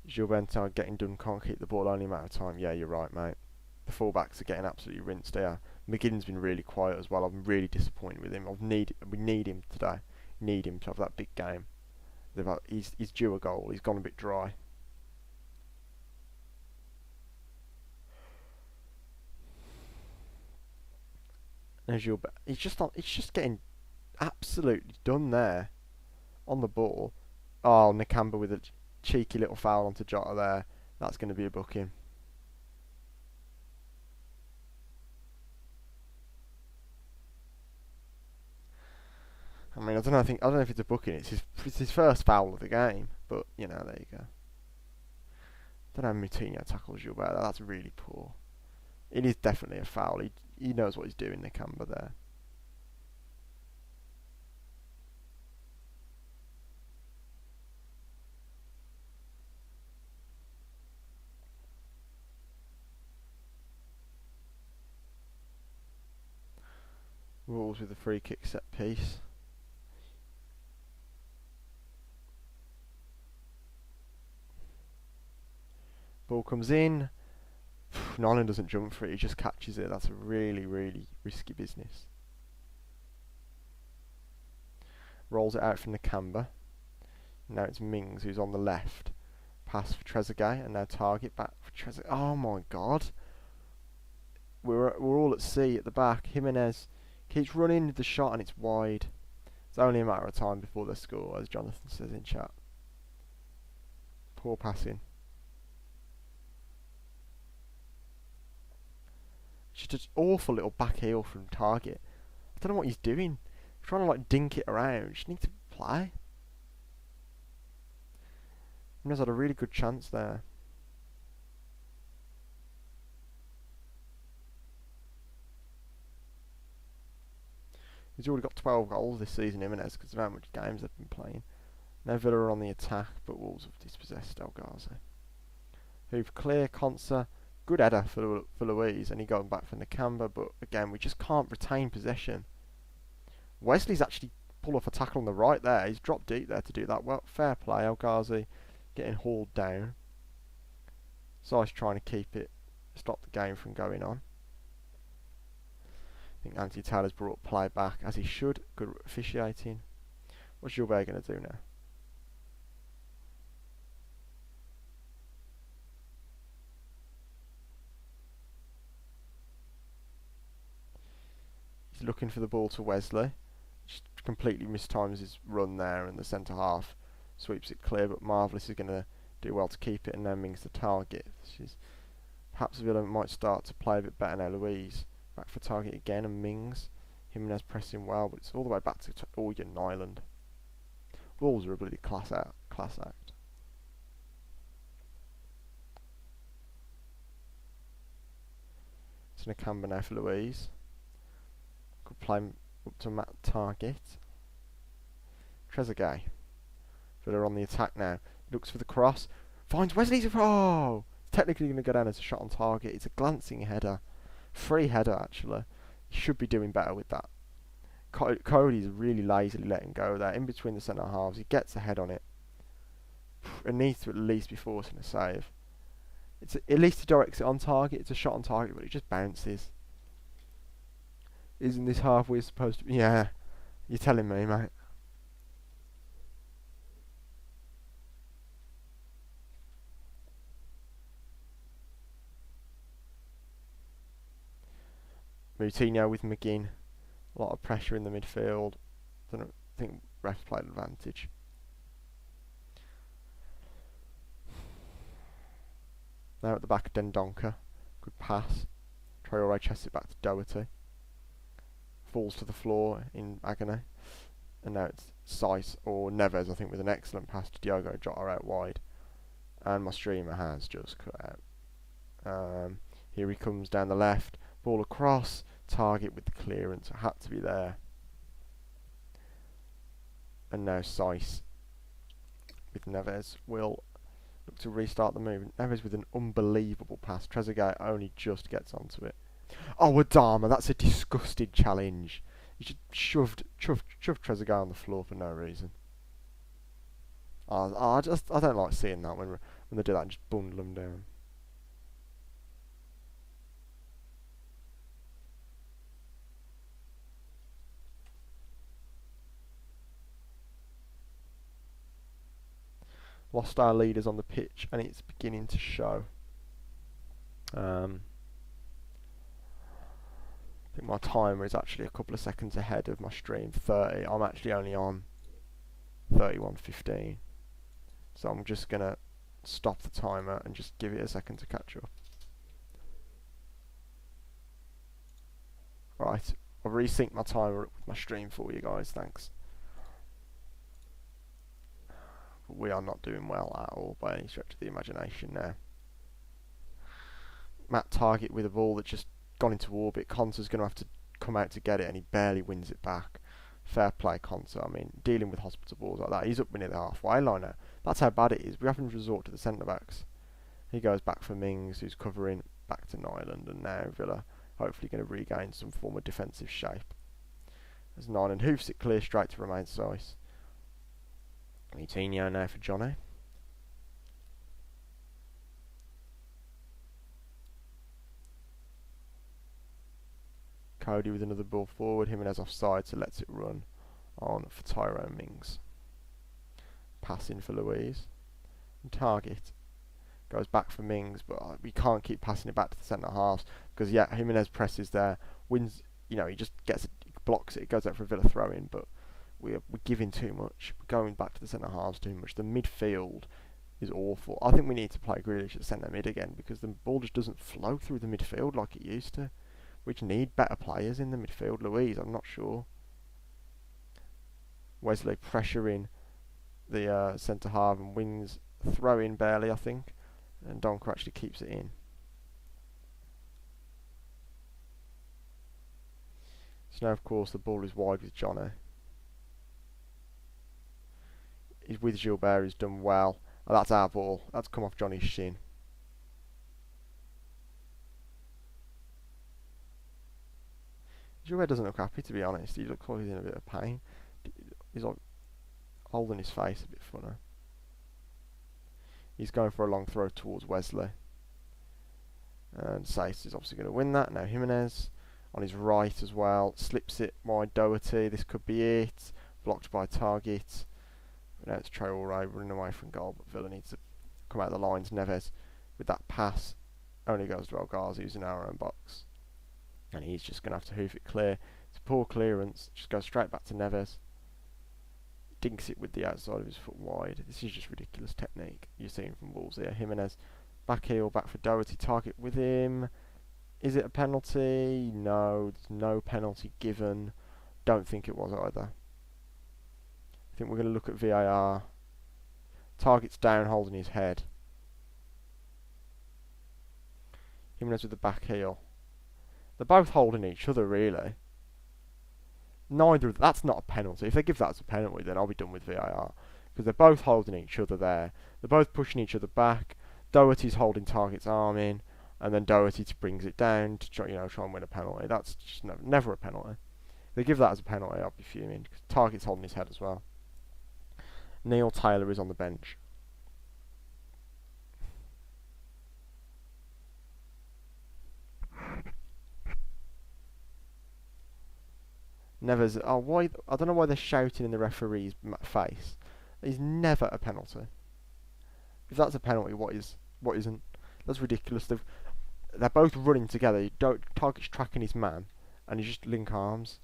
[SPEAKER 2] Gilbert getting done, can't keep the ball only a matter of time. Yeah, you're right, mate. The fullbacks are getting absolutely rinsed here. McGinn's been really quiet as well. I'm really disappointed with him. We need him today. Need him to have that big game. He's due a goal. He's gone a bit dry. He's just getting absolutely done there on the ball. Oh, Nakamba with a cheeky little foul onto Jota there. That's going to be a booking. I mean, I don't know if it's a booking. It's his first foul of the game, but you know, there you go. Don't know how Moutinho tackles Gilbert. That's really poor. It is definitely a foul. He knows what he's doing, Nakamba there. Wolves with a free kick set piece. Ball comes in. Nolan doesn't jump for it, he just catches it. That's a really, really risky business. Rolls it out from Nakamba. Now it's Mings who's on the left. Pass for Trezeguet, and now target back for Trezeguet. Oh my god. We're all at sea at the back. Jimenez keeps running the shot and it's wide. It's only a matter of time before they score, as Jonathan says in chat. Poor passing. Just an awful little back heel from target. I don't know what he's doing. He's trying to like dink it around. You just need to play. Jimenez had a really good chance there. He's already got 12 goals this season, Jimenez, because of how much games they've been playing. Now Villa are on the attack, but Wolves have dispossessed El Ghazi. Who've clear, Consa. Good header for Louise, and he going back for Nakamba, but again, we just can't retain possession. Wesley's actually pulled off a tackle on the right there. He's dropped deep there to do that. Well, fair play. El Ghazi getting hauled down. Zeiss trying to keep it, stop the game from going on. I think Anthony Taylor's brought play back, as he should. Good officiating. What's Gilbert going to do now? He's looking for the ball to Wesley. Just completely mistimes his run there, and the centre half sweeps it clear, but Marvellous is going to do well to keep it, and then Mings the target. Perhaps Villa might start to play a bit better now. Louise back for target again, and Mings. Jimenez pressing well, but it's all the way back to Organ Island. Wolves are a bloody class act. It's Nakamba now for Louise. Could play up to Matt target. Trezeguet. Villa on the attack now. Looks for the cross. Finds Wesley's. Oh! Technically going to go down as a shot on target. It's a glancing header. Free header, actually. He should be doing better with that. Cody's really lazily letting go there. In between the centre halves. He gets a head on it. It needs to at least be forcing a save. At least he directs it on target. It's a shot on target, but it just bounces. Isn't this halfway supposed to be? Yeah. You're telling me, mate. Moutinho with McGinn. A lot of pressure in the midfield. I think refs played advantage. Now at the back, Dendonka. Good pass. Traore chests it back to Doherty. Falls to the floor in agony. And now it's Zeiss or Neves, I think, with an excellent pass to Diogo Jota out wide. And my streamer has just cut out. Here he comes down the left. Ball across. Target with the clearance. It had to be there. And now Zeiss with Neves will look to restart the move. Neves with an unbelievable pass. Trezeguet only just gets onto it. Oh, Adama, that's a disgusting challenge. He just shoved Trezeguet on the floor for no reason. I don't like seeing that when they do that and just bundle them down. Lost our leaders on the pitch, and it's beginning to show. I think my timer is actually a couple of seconds ahead of my stream 30. I'm actually only on 31:15, so I'm just gonna stop the timer and just give it a second to catch up. Right, I'll resync my timer up with my stream for you guys, thanks. But we are not doing well at all by any stretch of the imagination now. Matt Target with a ball that just gone into orbit. Conter's going to have to come out to get it, and he barely wins it back. Fair play, Conter. I mean, dealing with hospital balls like that, he's up near the halfway line now. That's how bad it is. We have to resort to the centre-backs. He goes back for Mings, who's covering back to Nyland, and now Villa hopefully going to regain some form of defensive shape. As Nyland hoofs it clear straight to Romain Saiss. Coutinho now for Johnny. Cody with another ball forward. Jimenez offside, so lets it run on for Tyrone Mings. Passing for Louise. And Target goes back for Mings, but we can't keep passing it back to the centre halves because Jimenez presses there, wins. You know, he just gets it, blocks it. It goes out for a Villa throw in, but we're giving too much. We're going back to the centre halves too much. The midfield is awful. I think we need to play Grealish at centre mid again because the ball just doesn't flow through the midfield like it used to. We need better players in the midfield. Louise, I'm not sure. Wesley pressuring the centre half and wins throw in barely, I think. And Donker actually keeps it in. So now, of course, the ball is wide with Johnny. He's with Gilbert, he's done well. Oh, that's our ball. That's come off Johnny's shin. Gilbert doesn't look happy, to be honest. He looks like he's in a bit of pain. He's like holding his face a bit funny. He's going for a long throw towards Wesley. And Saiss is obviously going to win that. Now Jimenez on his right as well. Slips it wide Doherty. This could be it. Blocked by Target. Now it's Traore running away from goal. But Villa needs to come out of the lines. Neves with that pass only goes to El Ghazi, who's in our own box. And he's just going to have to hoof it clear. It's a poor clearance. Just goes straight back to Neves. Dinks it with the outside of his foot wide. This is just ridiculous technique you're seeing from Wolves here. Jimenez back heel, back for Doherty. Target with him. Is it a penalty? No, there's no penalty given. Don't think it was either. I think we're going to look at VAR. Target's down, holding his head. Jimenez with the back heel. They're both holding each other, really. That's not a penalty. If they give that as a penalty, then I'll be done with VAR. Because they're both holding each other there. They're both pushing each other back. Doherty's holding Target's arm in. And then Doherty brings it down to try and win a penalty. That's just never a penalty. If they give that as a penalty, I'll be fuming. Because Target's holding his head as well. Neil Taylor is on the bench. Never's. Oh, why? I don't know why they're shouting in the referee's face. It's never a penalty. If that's a penalty, what is? What isn't? That's ridiculous. They're both running together. Target's tracking his man, and you just link arms.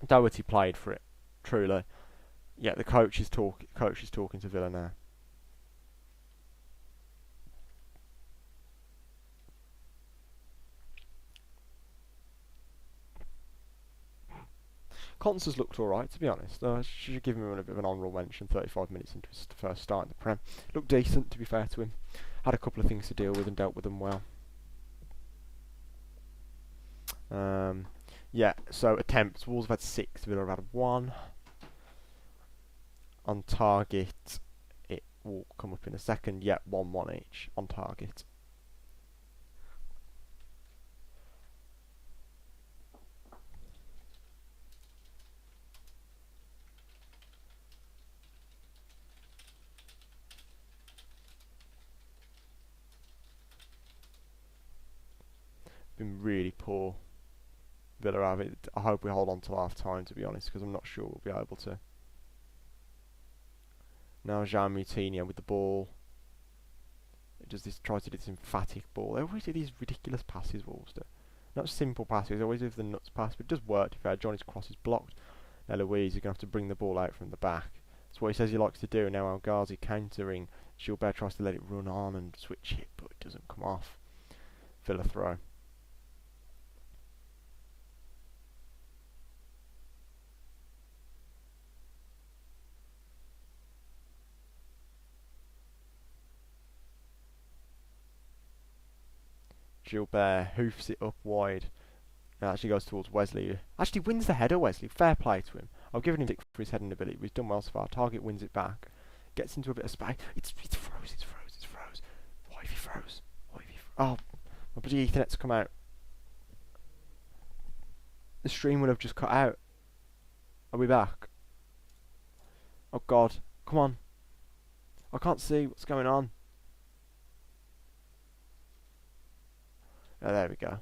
[SPEAKER 2] Doherty played for it, truly. Yeah, the coach is talking to Villa now. Constance looked alright, to be honest. I should give him a bit of an honourable mention. 35 minutes into his first start in the Prem. Looked decent, to be fair to him. Had a couple of things to deal with and dealt with them well. Yeah, so attempts. Wolves have had 6, Villa have had 1. On target, it will come up in a second. Yeah, 1-1 each on target. been really poor. Villa have it. I hope we hold on till half time, to be honest, because I'm not sure we'll be able to. Now Jean Moutinho with the ball. It just tries to do this emphatic ball. They always do these ridiculous passes, Wolves do. Not simple passes, they always do the nuts pass, but it does work. To be fair, Johnny's cross is blocked. Now Louise is going to have to bring the ball out from the back. That's what he says he likes to do. Now El Ghazi countering. Gilbert tries to let it run on and switch it, but it doesn't come off. Villa throw. Gilbert hoofs it up wide. Now actually goes towards Wesley. Actually wins the header, Wesley. Fair play to him. I've given him tick for his heading ability, but he's done well so far. Target wins it back. Gets into a bit of space. It's froze. What if he froze? Oh, my bloody Ethernet's come out. The stream would have just cut out. Are we back? Oh God. Come on. I can't see what's going on. Oh, there we go.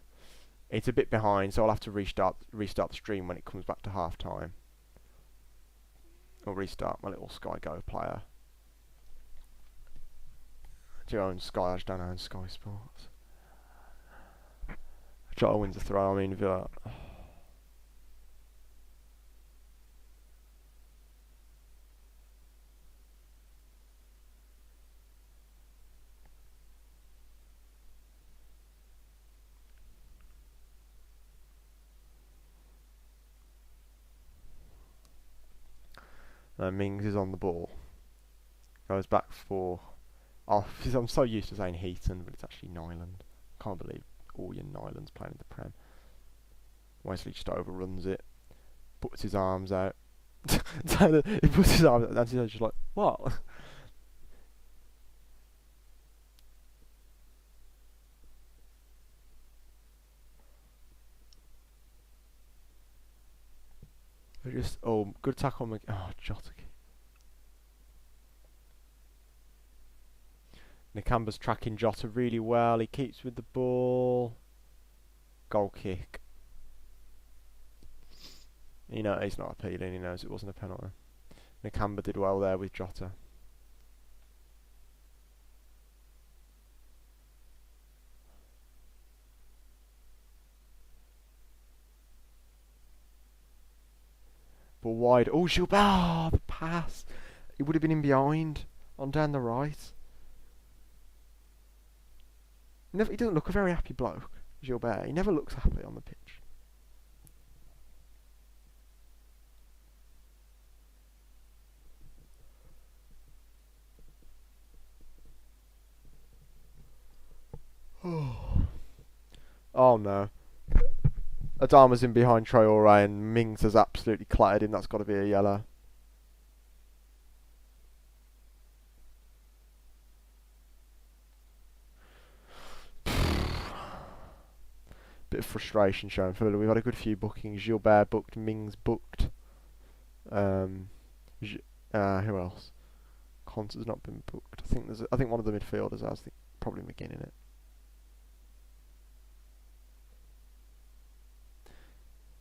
[SPEAKER 2] It's a bit behind, so I'll have to restart the stream when it comes back to half time. I'll restart my little Sky Go player. Do you own Sky? I just don't own Sky Sports. Jota wins the throw. I mean, Villa. Mings is on the ball. Goes back for. Oh, I'm so used to saying Heaton, but it's actually Nyland. Can't believe all your Nylands playing in the Prem. Wesley just overruns it. Puts his arms out. He puts his arms out and he's just like, what? Just good attack on Jota. Nakamba's tracking Jota really well. He keeps with the ball. Goal kick. You know he's not appealing. He knows it wasn't a penalty. Nakamba did well there with Jota. Ball wide. Oh, Gilbert! The pass. He would have been in behind. On down the right. He doesn't look a very happy bloke, Gilbert. He never looks happy on the pitch. Oh no. Adama's in behind Traore and Mings has absolutely clattered him. That's got to be a yellow. Bit of frustration showing for Villa. We've had a good few bookings. Gilbert booked, Mings booked. Who else? Concert's not been booked. I think one of the midfielders has. I think probably McGinn in it.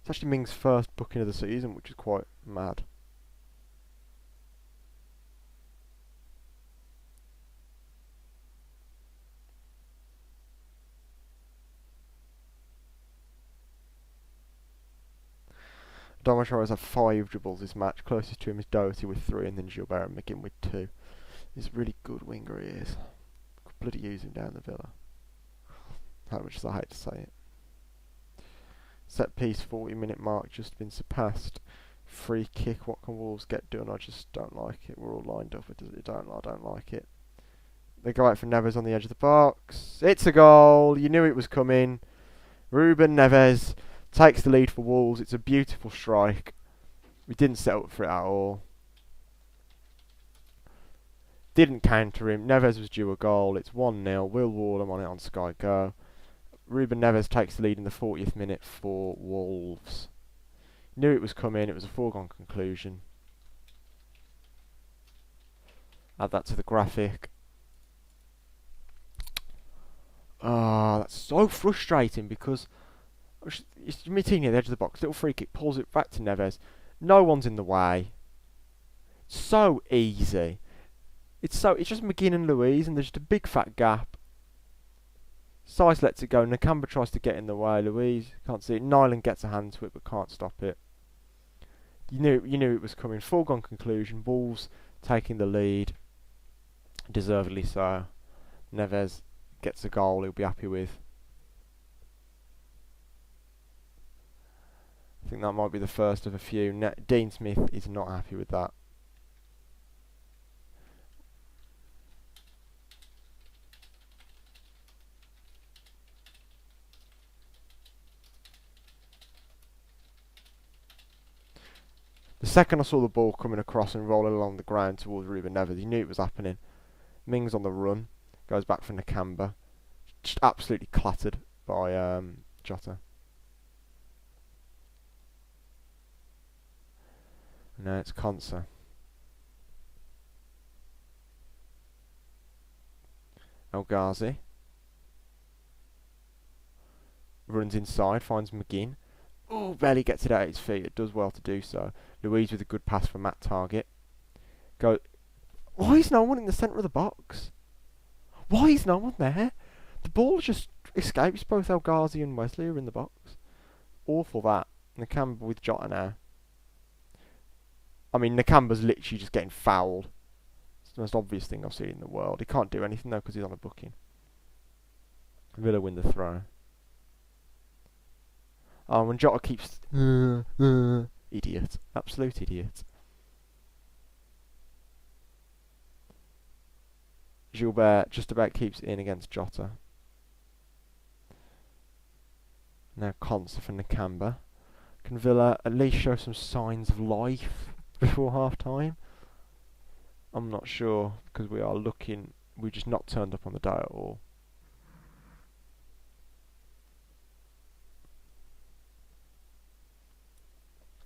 [SPEAKER 2] It's actually Mings' first booking of the season, which is quite mad. Dom Phillips has 5 dribbles this match. Closest to him is Doherty with 3, and then Gilbert and McGinn with 2. He's a really good winger, he is. Could bloody use him down the Villa. How much as I hate to say it. Set piece, 40-minute mark just been surpassed. Free kick, what can Wolves get done? I just don't like it. We're all lined up. I don't like it. They go out for Neves on the edge of the box. It's a goal. You knew it was coming. Ruben Neves takes the lead for Wolves. It's a beautiful strike. We didn't set up for it at all. Didn't counter him. Neves was due a goal. It's 1-0. Will Warlam on it on Sky Go. Ruben Neves takes the lead in the 40th minute for Wolves. Knew it was coming. It was a foregone conclusion. Add that to the graphic. that's so frustrating because it's Mitini at the edge of the box, little free kick, pulls it back to Neves. No one's in the way. So easy. It's just McGinn and Louise, and there's just a big fat gap. Size lets it go. Nakamba tries to get in the way. Louise can't see it. Nyland gets a hand to it but can't stop it. You knew it was coming. Foregone conclusion. Wolves taking the lead, deservedly so. Neves gets a goal he'll be happy with. I think that might be the first of a few. Dean Smith is not happy with that. The second I saw the ball coming across and rolling along the ground towards Ruben Neves, he knew it was happening. Mings on the run, goes back for Nakamba. Just absolutely clattered by Jota. And now it's Konsa. El Ghazi runs inside, finds McGinn. Oh, barely gets it at his feet. It does well to do so. Louise with a good pass for Matt Target. Why is no one in the centre of the box? Why is no one there? The ball just escapes. Both El Ghazi and Wesley are in the box. Awful that. Nakamba with Jota now. I mean, Nakamba's literally just getting fouled. It's the most obvious thing I've seen in the world. He can't do anything though because he's on a booking. Villa win the throw. Oh, when Jota keeps... idiot. Absolute idiot. Gilbert just about keeps it in against Jota. Now Konsa for Nakamba. Can Villa at least show some signs of life before half time? I'm not sure because we've just not turned up on the day at all.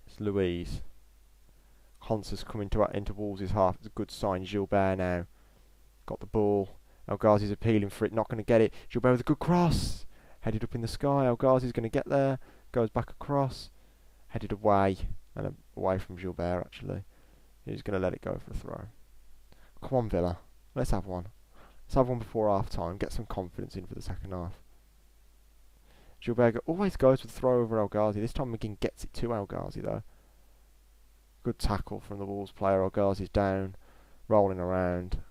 [SPEAKER 2] It's Louise. Konsa's coming into Wolves' half. It's a good sign. Gilbert now got the ball. El Ghazi's appealing for it, not going to get it. Gilbert with a good cross. Headed up in the sky. El Ghazi's going to get there. Goes back across. Headed away. And away from Gilbert, actually. He's going to let it go for a throw. Come on, Villa. Let's have one. Let's have one before half time. Get some confidence in for the second half. Gilbert always goes for the throw over El Ghazi. This time McGinn gets it to El Ghazi, though. Good tackle from the Wolves player. El Ghazi's down. Rolling around.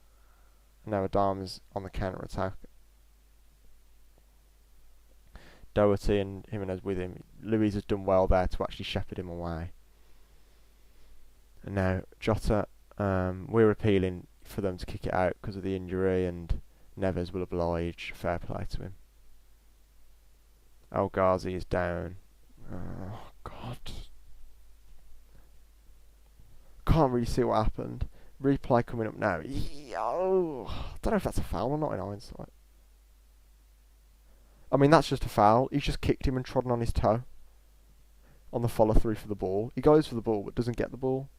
[SPEAKER 2] Now Adama's on the counter attack. Doherty and Jimenez with him. Louise has done well there to actually shepherd him away. And now Jota, we're appealing for them to kick it out because of the injury, and Neves will oblige. Fair play to him. El Ghazi is down. Oh, God. Can't really see what happened. Replay coming up now. Oh, I don't know if that's a foul or not in hindsight. I mean, that's just a foul. He's just kicked him and trodden on his toe. On the follow through for the ball. He goes for the ball but doesn't get the ball.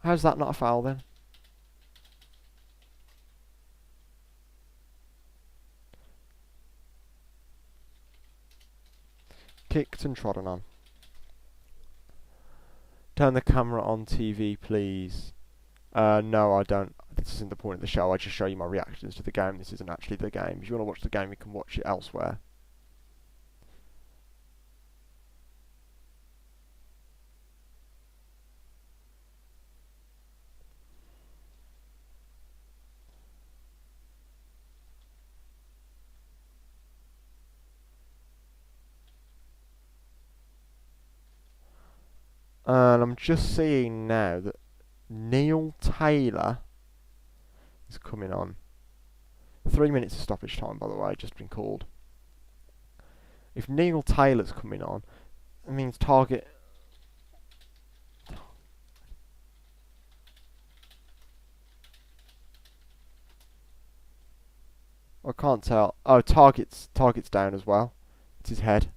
[SPEAKER 2] How's that not a foul then? Kicked and trodden on. Turn the camera on TV, please. No, I don't. This isn't the point of the show. I just show you my reactions to the game. This isn't actually the game. If you want to watch the game, you can watch it elsewhere. And I'm just seeing now that Neil Taylor is coming on. 3 minutes of stoppage time, by the way, just been called. If Neil Taylor's coming on, it means Target... I can't tell. Oh, Target's down as well. It's his head.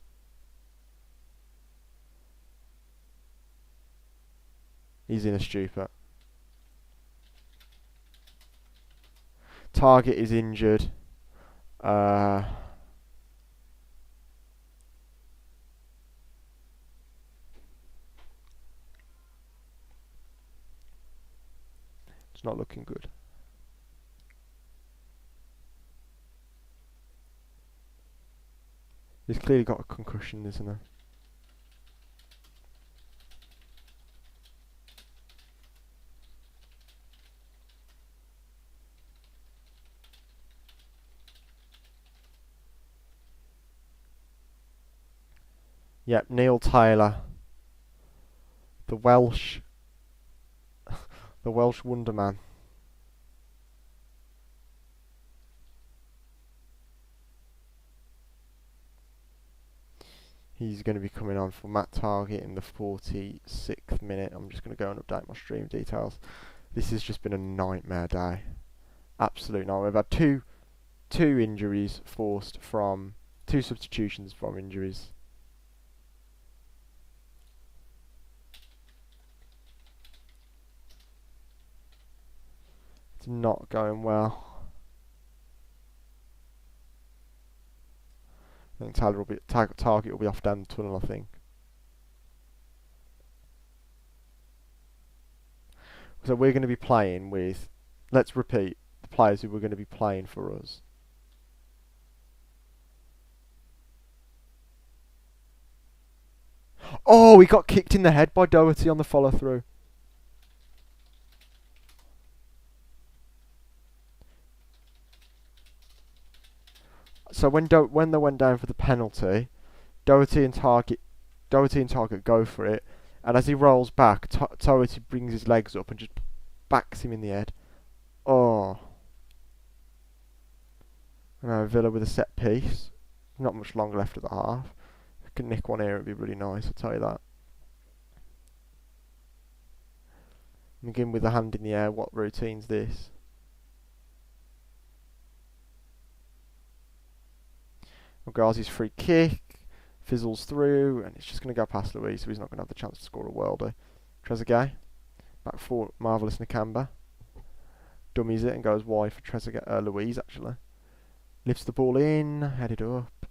[SPEAKER 2] He's in a stupor. Target is injured. Uh, it's not looking good. He's clearly got a concussion, isn't he? Yep, Neil Taylor, the Welsh, the Welsh Wonder Man. He's going to be coming on for Matt Target in the 46th minute. I'm just going to go and update my stream details. This has just been a nightmare day. Absolute nightmare. We've had two injuries forced from, two substitutions from injuries. It's not going well. I think Taylor will be Target will be off down the tunnel, I think. So we're going to be playing with, let's repeat the players who we're going to be playing for us. Oh, he got kicked in the head by Doherty on the follow through. So when they went down for the penalty, Doherty and Target go for it, and as he rolls back, Doherty brings his legs up and just backs him in the head. Oh. Now Villa with a set piece. Not much longer left of the half. If I can nick one here, it'd be really nice, I'll tell you that. And again with the hand in the air, what routine's this? Ghazi's free kick fizzles through, and it's just going to go past Louise, so he's not going to have the chance to score a worldie. Trezeguet, back for Marvellous Nakamba. Dummies it and goes wide for Trezeguet, Louise actually. Lifts the ball in, headed up.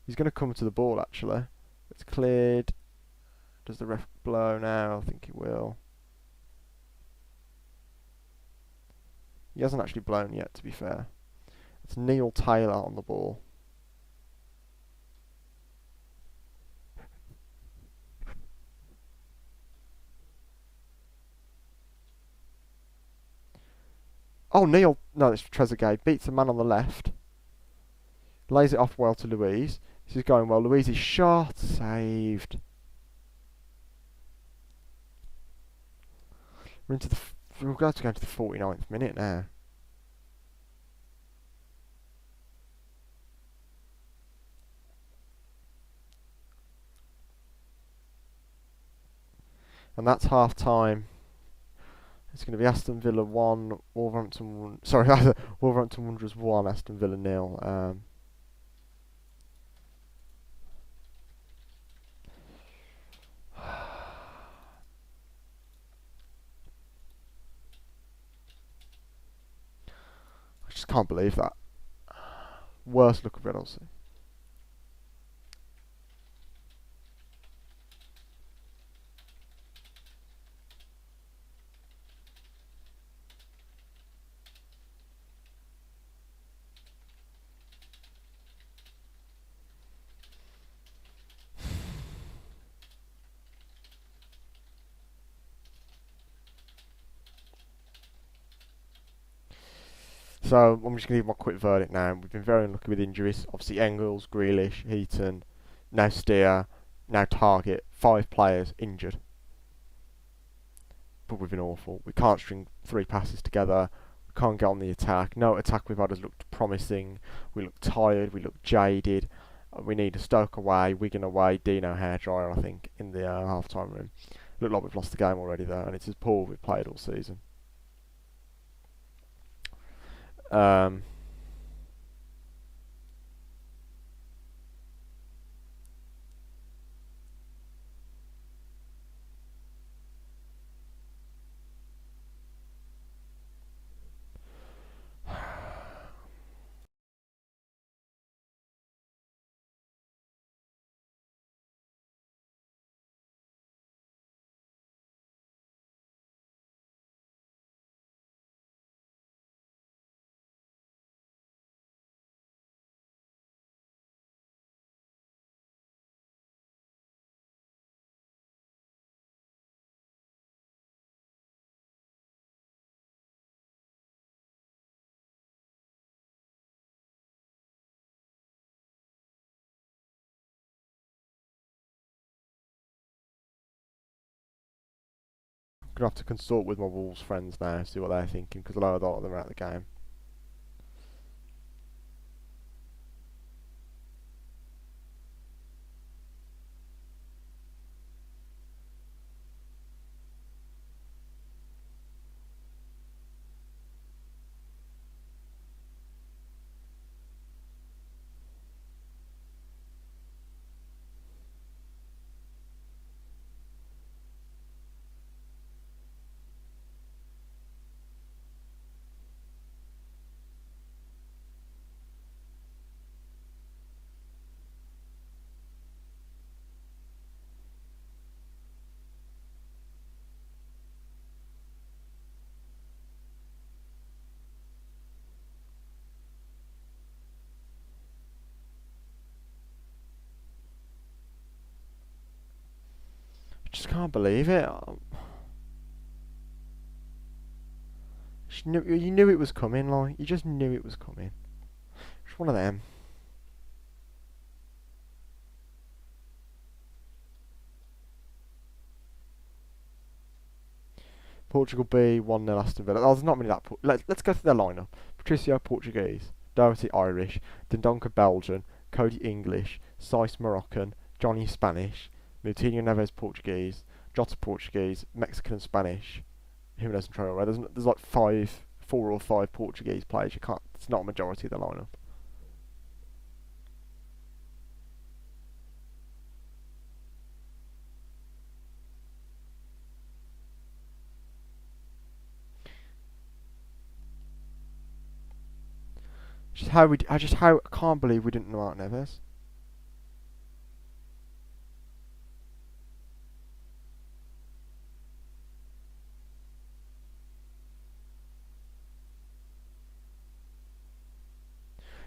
[SPEAKER 2] He's going to come to the ball actually. It's cleared. Does the ref blow now? I think he will. He hasn't actually blown yet, to be fair. It's Neil Taylor on the ball. Oh, Neil. No, it's Trezeguet. Beats the man on the left. Lays it off well to Louise. This is going well. Louise's shot. Saved. We're into the. We're going to go into the 49th minute now. And that's half time. It's going to be Aston Villa 1, Wolverhampton 1. Sorry, Wolverhampton Wanderers 1, Aston Villa 0. I just can't believe that. Worst look of it, also. So I'm just going to give my quick verdict now. We've been very unlucky with injuries. Obviously Engels, Grealish, Heaton, now Steer, now Target. 5 players injured. But we've been awful. We can't string 3 passes together. We can't get on the attack. No attack we've had has looked promising. We look tired. We look jaded. We need a Stoke away, Wigan away, Dino hairdryer, I think, in the half-time room. Look like we've lost the game already though, and it's as poor we've played all season. Gonna have to consult with my Wolves friends now, see what they're thinking, because a lot of them are out of the game. I just can't believe it. You knew it was coming, like, you just knew it was coming. Just one of them. Portugal B, 1-0 Aston Villa. There's not many that. Let's go through their lineup. Patricio, Portuguese. Doherty, Irish. Dendonka, Belgian. Cody, English. Saiss, Moroccan. Johnny, Spanish. Moutinho, Neves, Portuguese. Jota, Portuguese. Mexican and Spanish. Jimenez and Traore. There's like 4 or 5 Portuguese players. You can't. It's not a majority of the lineup. I can't believe we didn't know out Neves.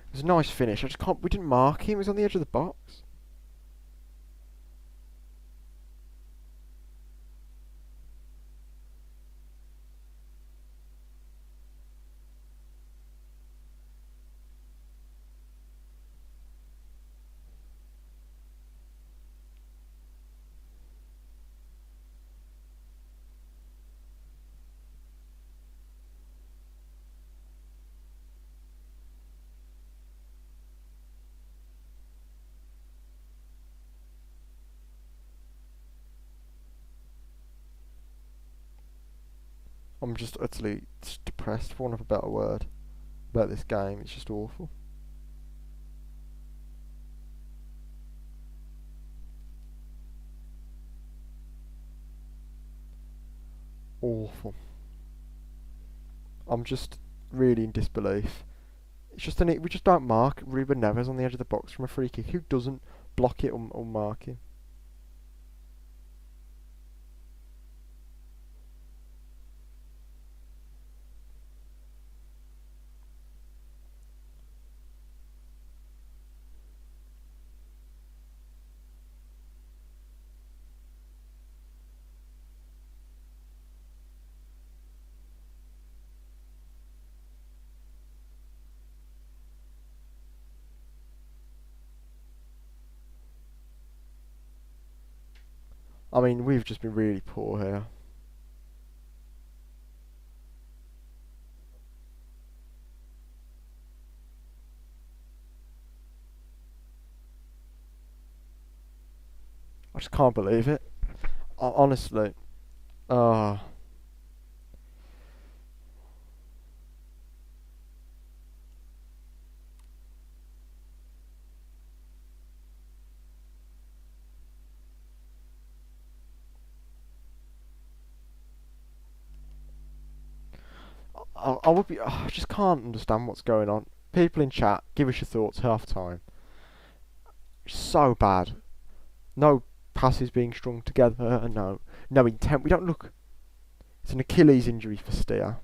[SPEAKER 2] It was a nice finish. I just can't. We didn't mark him. He was on the edge of the box. I'm just utterly depressed, for want of a better word, about this game. It's just awful. Awful. I'm just really in disbelief. It's just we just don't mark Ruben Neves on the edge of the box from a free kick. Who doesn't block it or mark him? I mean, we've just been really poor here. I just can't believe it. Honestly. Ah. I would be. I just can't understand what's going on. People in chat, give us your thoughts. Half time. So bad. No passes being strung together. No intent. We don't look. It's an Achilles injury for Steer.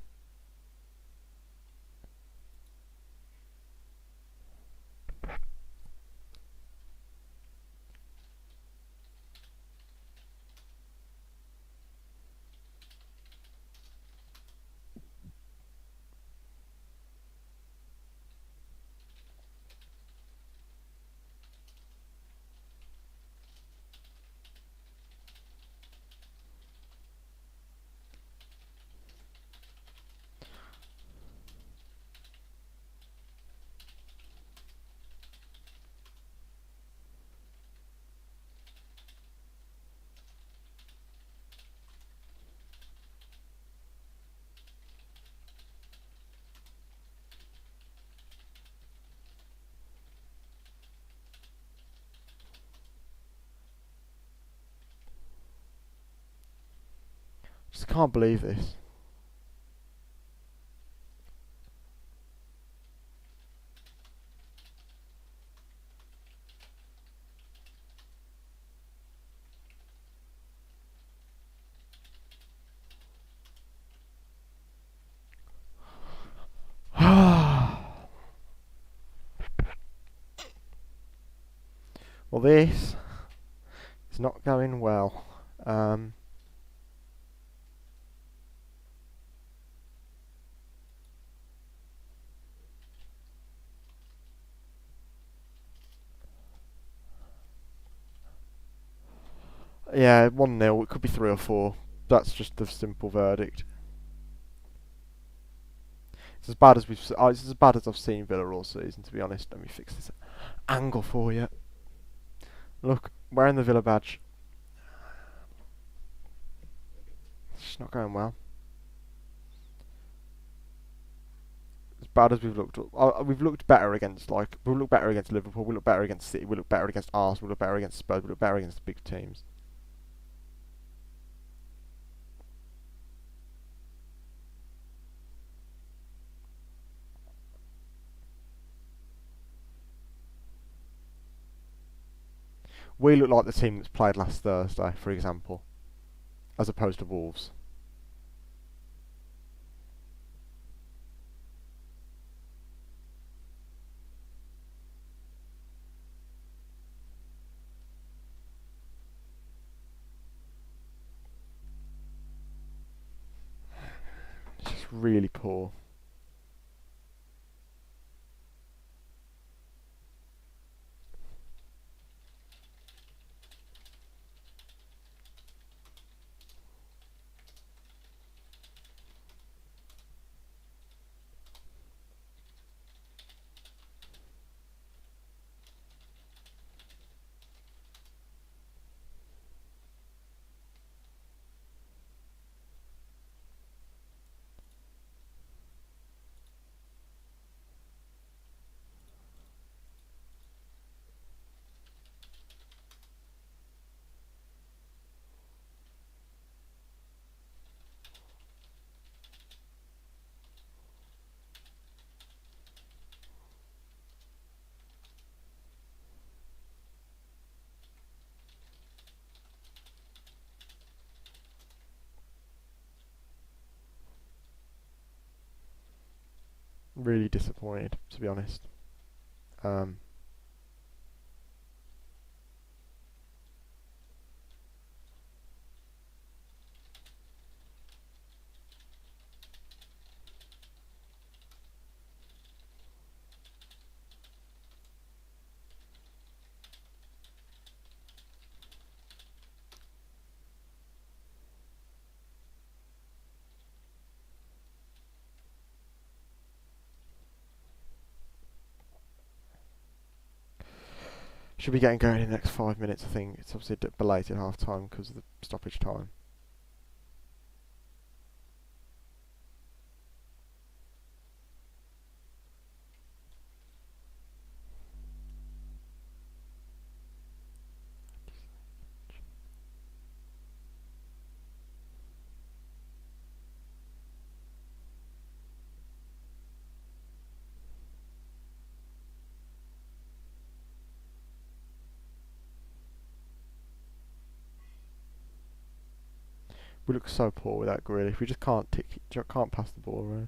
[SPEAKER 2] can't believe this. Well, this is not going well. Yeah, 1-0. It could be 3 or 4. That's just the simple verdict. It's as bad as it's as bad as I've seen Villa all season, to be honest. Let me fix this angle for you. Look, wearing the Villa badge. It's just not going well. As bad as we've looked better against we look better against Liverpool. We look better against City. We look better against Arsenal. We look better against Spurs. We look better against the big teams. We look like the team that's played last Thursday, for example, as opposed to Wolves. It's just really poor. Really disappointed, to be honest. Should be getting going in the next 5 minutes, I think. It's obviously a bit belated half time because of the stoppage time. We look so poor without Grealish. We just can't pass the ball around.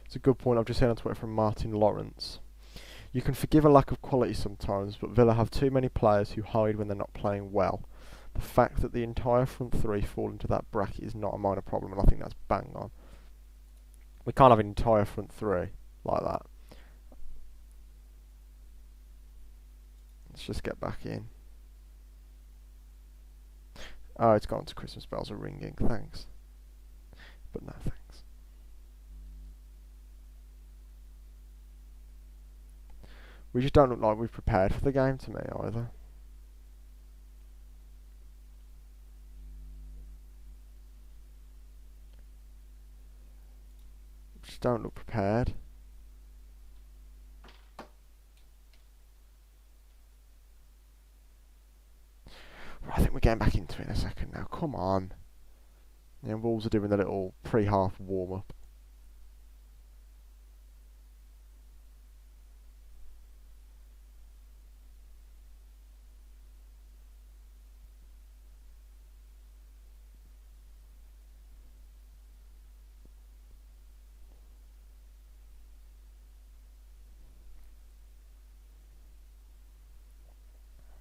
[SPEAKER 2] It's a good point I've just seen on Twitter from Martin Lawrence. You can forgive a lack of quality sometimes, but Villa have too many players who hide when they're not playing well. The fact that the entire front three fall into that bracket is not a minor problem, and I think that's bang on. We can't have an entire front three like that. Let's just get back in. Oh, it's gone to Christmas bells are ringing. Thanks. But no thanks. We just don't look like we've prepared for the game to me either. don't look prepared. Right, I think we're getting back into it in a second now. Come on. Yeah, Wolves are doing a little pre-half warm-up.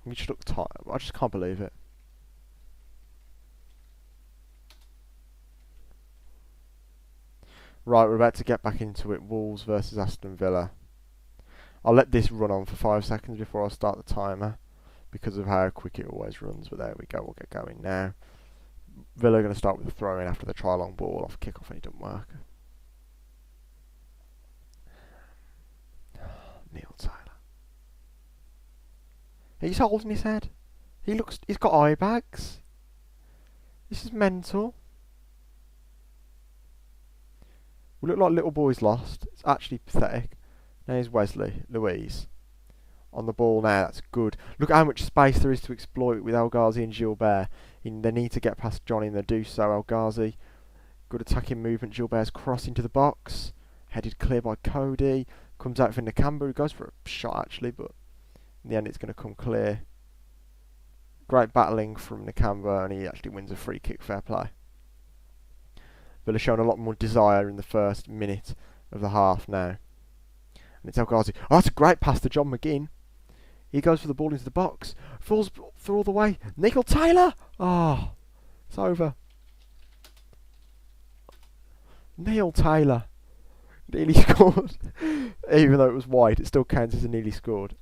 [SPEAKER 2] You just look tired. I just can't believe it. Right, we're about to get back into it. Wolves versus Aston Villa. I'll let this run on for 5 seconds before I start the timer, because of how quick it always runs. But there we go, we'll get going now. Villa are going to start with a throw-in after the try-long ball off kick-off, and it didn't work. Neil Taylor. He's holding his head. He's got eye bags. This is mental. We look like little boys lost. It's actually pathetic. Now here's Wesley, Louise. On the ball now, that's good. Look at how much space there is to exploit with El Ghazi and Gilbert. They need to get past Johnny and they do so. El Ghazi, good attacking movement. Gilbert's cross into the box. Headed clear by Cody. Comes out for Nakamba, who goes for a shot actually, but in the end it's going to come clear. Great battling from Nakamba, and he actually wins a free kick, fair play. Villa showing a lot more desire in the first minute of the half now. And it's El Ghazi. Oh, that's a great pass to John McGinn. He goes for the ball into the box. Falls through all the way. Neil Taylor! Oh, it's over. Neil Taylor nearly scored. Even though it was wide, it still counts as a nearly scored.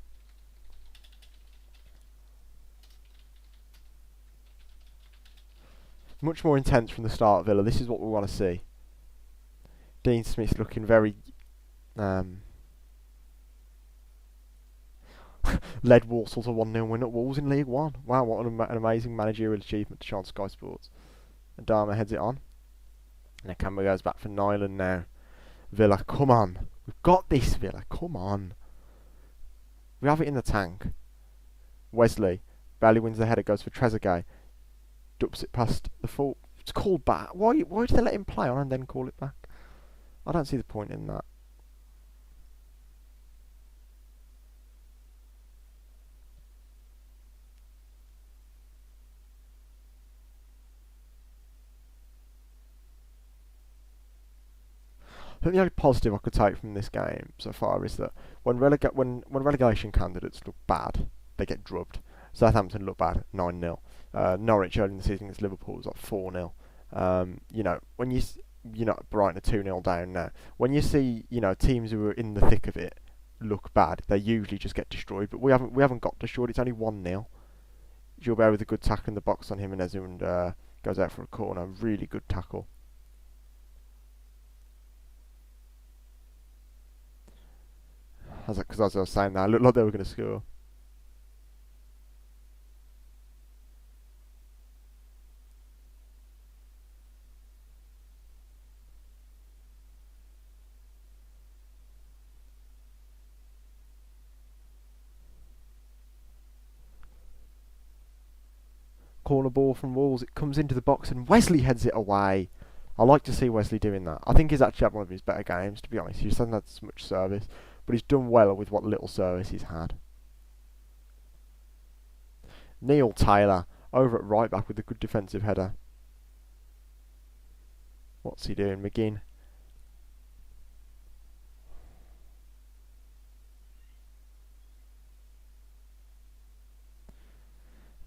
[SPEAKER 2] Much more intense from the start, Villa. This is what we want to see. Dean Smith's looking very... led Walsall to 1-0 win at Wolves in League One. Wow, what an amazing managerial achievement to show on Sky Sports. Adama heads it on. And Nakamba goes back for Nyland now. Villa, come on. We've got this, Villa. Come on. We have it in the tank. Wesley barely wins the header, goes for Trezeguet. Dups it past the full. It's called back. Why did they let him play on and then call it back? I don't see the point in that. I think the only positive I could take from this game so far is that when relegation candidates look bad, they get drubbed. Southampton look bad, 9-0. Norwich early in the season against Liverpool was like 4-0. When Brighton are 2-0 down now. When you see, teams who are in the thick of it look bad, they usually just get destroyed. But we haven't got destroyed. It's only 1-0. Gilbert with a good tackle in the box on Jimenez, and goes out for a corner. Really good tackle. Because as I was saying that, it looked like they were going to score. Corner ball from Wolves. It comes into the box and Wesley heads it away. I like to see Wesley doing that. I think he's actually had one of his better games, to be honest. He just hasn't had so much service. But he's done well with what little service he's had. Neil Taylor over at right back with a good defensive header. What's he doing? McGinn.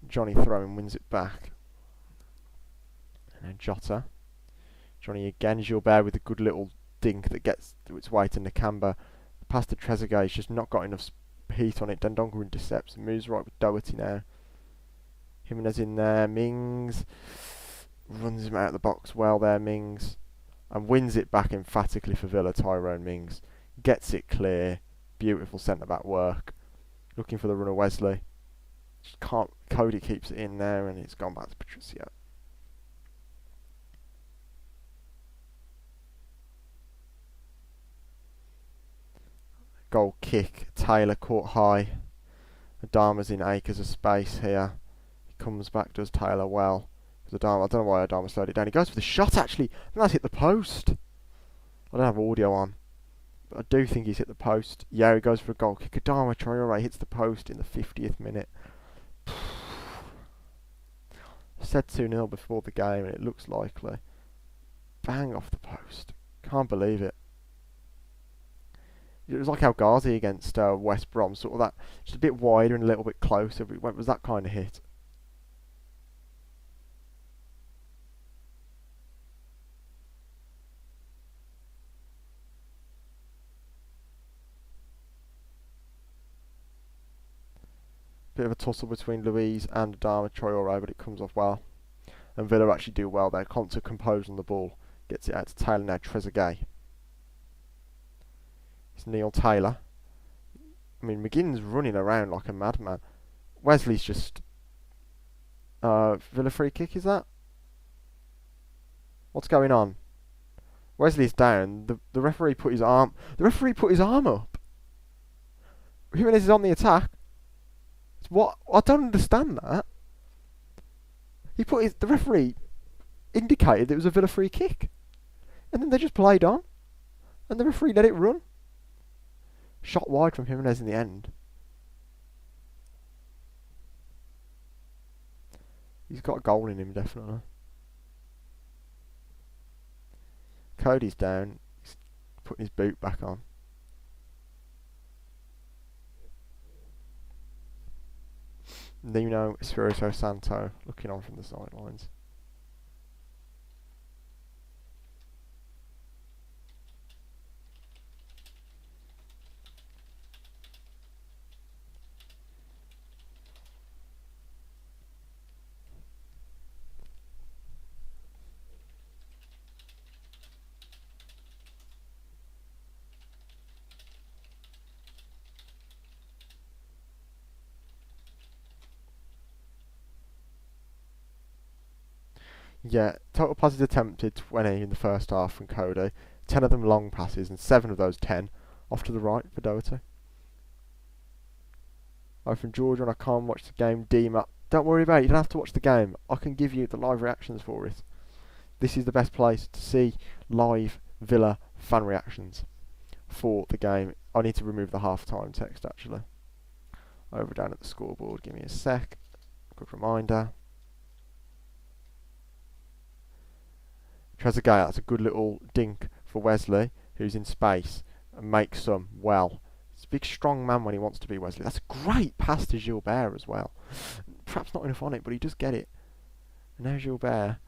[SPEAKER 2] Johnny throwing wins it back. And then Jota. Johnny again. Gilbert with a good little dink that gets its way to Nakamba. Pass to Trezeguet, he's just not got enough heat on it. Dendoncker intercepts and moves right with Doherty now. Jimenez in there. Mings runs him out of the box well there, Mings. And wins it back emphatically for Villa. Tyrone Mings gets it clear. Beautiful centre-back work. Looking for the runner Wesley. Just can't. Cody keeps it in there and it's gone back to Patricio. Goal kick. Taylor caught high. Adama's in acres of space here. He comes back, does Taylor well. Adama, I don't know why Adama slowed it down. He goes for the shot actually. I think that's hit the post. I don't have audio on, but I do think he's hit the post. Yeah, he goes for a goal kick. Adama Traore hits the post in the 50th minute. I said 2-0 before the game and it looks likely. Bang off the post. Can't believe it. It was like El Ghazi against West Brom, sort of that, just a bit wider and a little bit closer. It was that kind of hit. Bit of a tussle between Louise and Adama Traore, but it comes off well. And Villa actually do well there. Conte composed on the ball. Gets it out to Taylor now. Trezeguet. It's Neil Taylor. I mean, McGinn's running around like a madman. Wesley's just... Villa free kick, is that? What's going on? Wesley's down. The referee put his arm... The referee put his arm up. Jimenez is on the attack. What? I don't understand that. The referee indicated it was a Villa free kick. And then they just played on. And the referee let it run. Shot wide from Jimenez in the end. He's got a goal in him, definitely. Cody's down. He's putting his boot back on. Nuno Espirito Santo looking on from the sidelines. Yeah, total passes attempted 20 in the first half from Cody. 10 of them long passes and 7 of those 10 off to the right for Doherty. Oh, from Georgia and I can't watch the game. Dima, don't worry about it, you don't have to watch the game. I can give you the live reactions for it. This is the best place to see live Villa fan reactions for the game. I need to remove the half-time text actually. Over down at the scoreboard, give me a sec. Quick reminder. Trezeguet, that's a good little dink for Wesley, who's in space, and makes some well. He's a big strong man when he wants to be, Wesley. That's a great pass to Gilbert as well. Perhaps not enough on it, but he does get it. And now Gilbert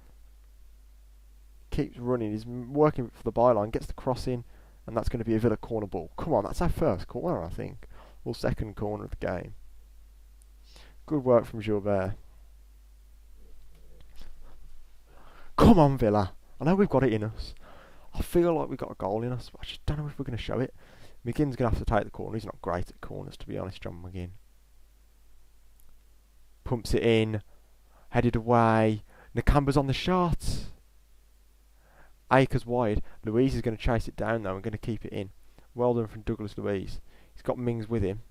[SPEAKER 2] keeps running, he's working for the byline, gets the cross in, and that's going to be a Villa corner ball. Come on, that's our first corner, I think. Or second corner of the game. Good work from Gilbert. Come on, Villa. I know we've got it in us. I feel like we've got a goal in us, but I just don't know if we're going to show it. McGinn's going to have to take the corner. He's not great at corners, to be honest, John McGinn. Pumps it in. Headed away. Nakamba's on the shot. Akers wide. Louise is going to chase it down, though, and going to keep it in. Well done from Douglas Louise. He's got Mings with him.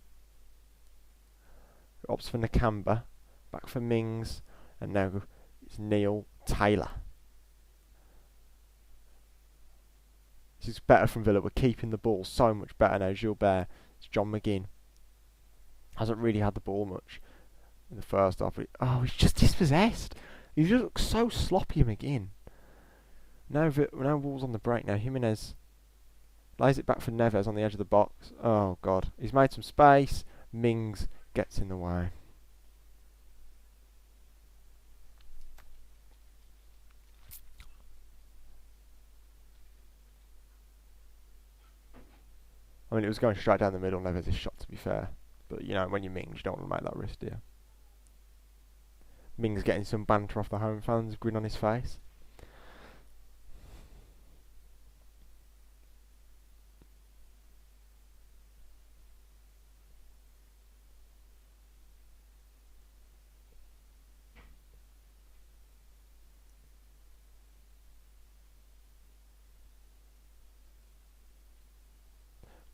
[SPEAKER 2] Opts for Nakamba. Back for Mings. And now it's Neil Taylor. This is better from Villa. We're keeping the ball so much better now. Gilbert. It's John McGinn. Hasn't really had the ball much in the first half. Oh, he's just dispossessed. He just looks so sloppy, McGinn. Now Wolves on the break now. Jimenez lays it back for Neves on the edge of the box. Oh, God. He's made some space. Mings gets in the way. I mean, it was going straight down the middle, Neves' shot, to be fair. But, you know, when you're Mings, you don't want to make that risk, do you? Mings getting some banter off the home fans, grin on his face.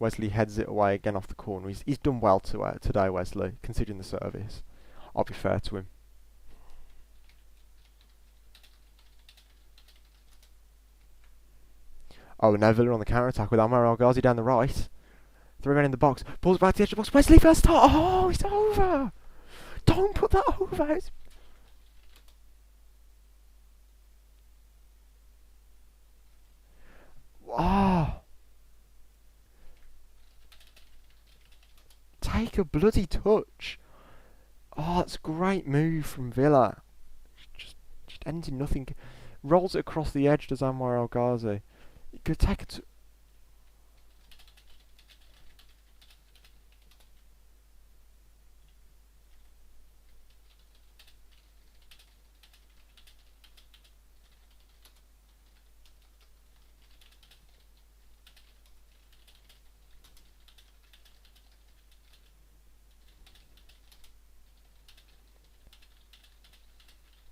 [SPEAKER 2] Wesley heads it away again off the corner. He's done well today, Wesley, considering the service. I'll be fair to him. Oh, now Villa on the counter-attack with Amar El Ghazi down the right. 3 men in the box. Pulls back to the edge of the box. Wesley first time. Oh, it's over. Don't put that over. Oh. Take a bloody touch. Oh, that's a great move from Villa. Just ends in nothing. Rolls it across the edge to Anwar El Ghazi. You could take it.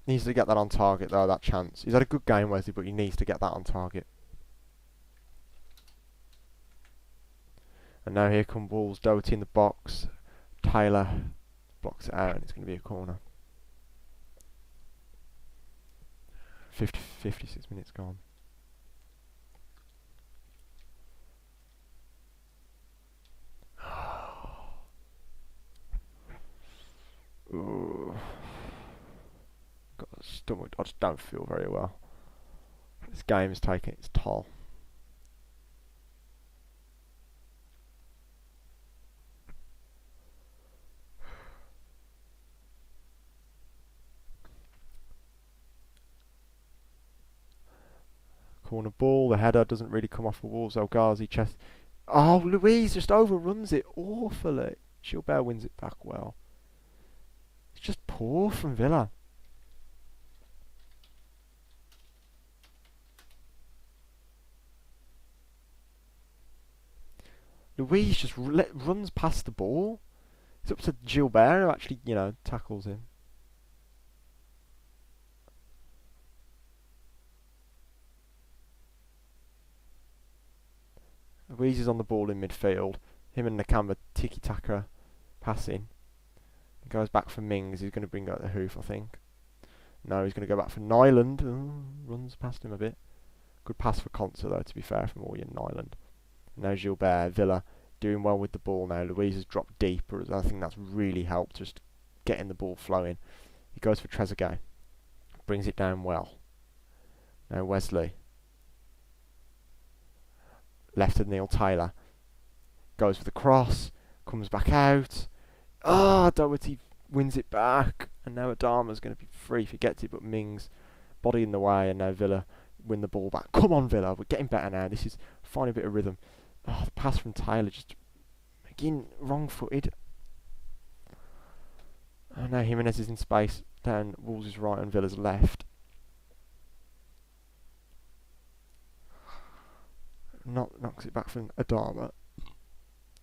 [SPEAKER 2] Needs to get that on target though, that chance. He's had a good game, Wesley, but he needs to get that on target. And now here come Wolves. Doherty in the box. Taylor blocks it out and it's going to be a corner. 56 minutes gone. Ooh. Got a stomach. I just don't feel very well. This game is taking its toll. Corner ball. The header doesn't really come off the Wolves. El Ghazi chest. Oh, Louise just overruns it awfully. Gilbert wins it back well. It's just poor from Villa. Louise just runs past the ball. It's up to Gilbert who actually, tackles him. Louise is on the ball in midfield. Him and Nakamba tiki-taka passing. He goes back for Mings. He's going to bring out the hoof, I think. No, he's going to go back for Nyland. Runs past him a bit. Good pass for Concert, though, to be fair, from Orient Nyland. Now Gilbert, Villa doing well with the ball now. Louise has dropped deeper. I think that's really helped just getting the ball flowing. He goes for Trezeguet. Brings it down well. Now Wesley. Left to Neil Taylor. Goes for the cross. Comes back out. Doherty wins it back. And now Adama's going to be free if he gets it. But Mings body in the way. And now Villa win the ball back. Come on, Villa. We're getting better now. This is finding a bit of rhythm. Oh, the pass from Taylor just again wrong-footed. Oh, now Jimenez is in space down Wolves' right and Villa's left. Knocks it back from Adama.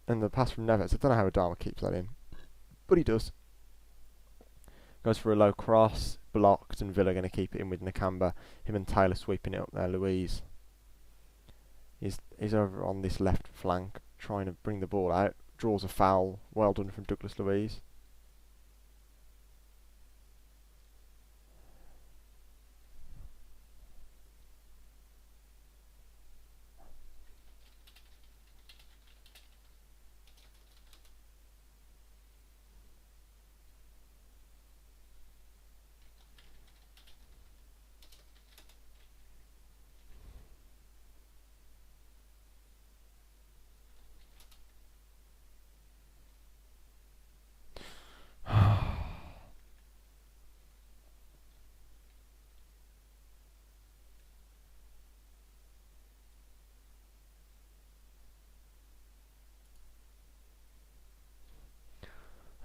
[SPEAKER 2] And the pass from Neves. I don't know how Adama keeps that in, but he does. Goes for a low cross, blocked, and Villa going to keep it in with Nakamba. Him and Taylor sweeping it up there. Louise is over on this left flank, trying to bring the ball out. Draws a foul. Well done from Douglas Luiz.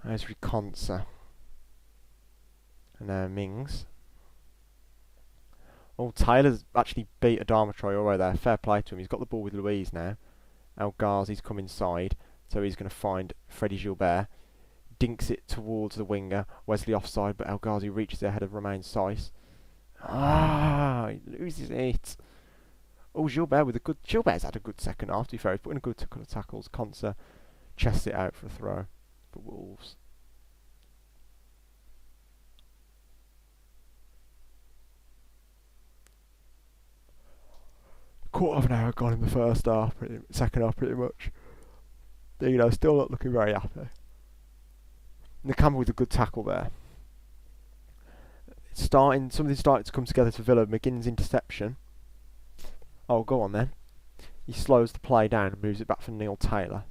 [SPEAKER 2] There's Riconsa. And now Mings. Oh, Tyler's actually beat Adama Traore there. Fair play to him. He's got the ball with Louise now. El Ghazi's come inside. So he's going to find Freddie Gilbert. Dinks it towards the winger. Wesley offside, but El Ghazi reaches ahead of Romain Saiss. He loses it. Oh, Gilbert with a good... Gilbert's had a good second half, to be fair. He's putting a good couple of tackles. Conser chests it out for a throw for Wolves. Quarter of an hour gone in the first half, second half pretty much. You know, still not looking very happy. Nakamba with a good tackle there. Something's starting to come together for Villa. McGinn's interception. Oh, go on then. He slows the play down and moves it back for Neil Taylor.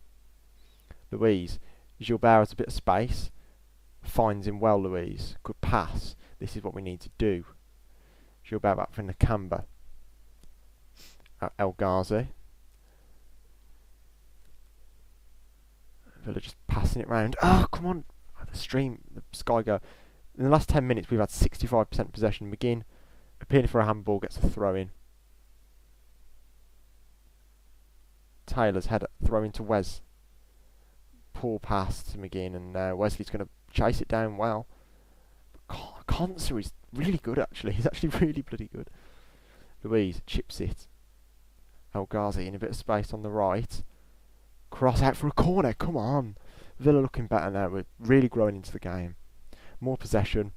[SPEAKER 2] Louise. Gilbert has a bit of space. Finds him well, Louise. Good pass. This is what we need to do. Gilbert back for Nakamba. El Ghazi. Villa just passing it round. Oh, come on. The Sky go. In the last 10 minutes, we've had 65% possession. McGinn, appealing for a handball, gets a throw in. Taylor's header, throw into Wes. Poor pass to McGinn, and Wesley's going to chase it down well. Conser is really good, actually. He's actually really bloody good. Louise chips it. El Ghazi in a bit of space on the right. Cross out for a corner. Come on. Villa looking better now. We're really growing into the game. More possession.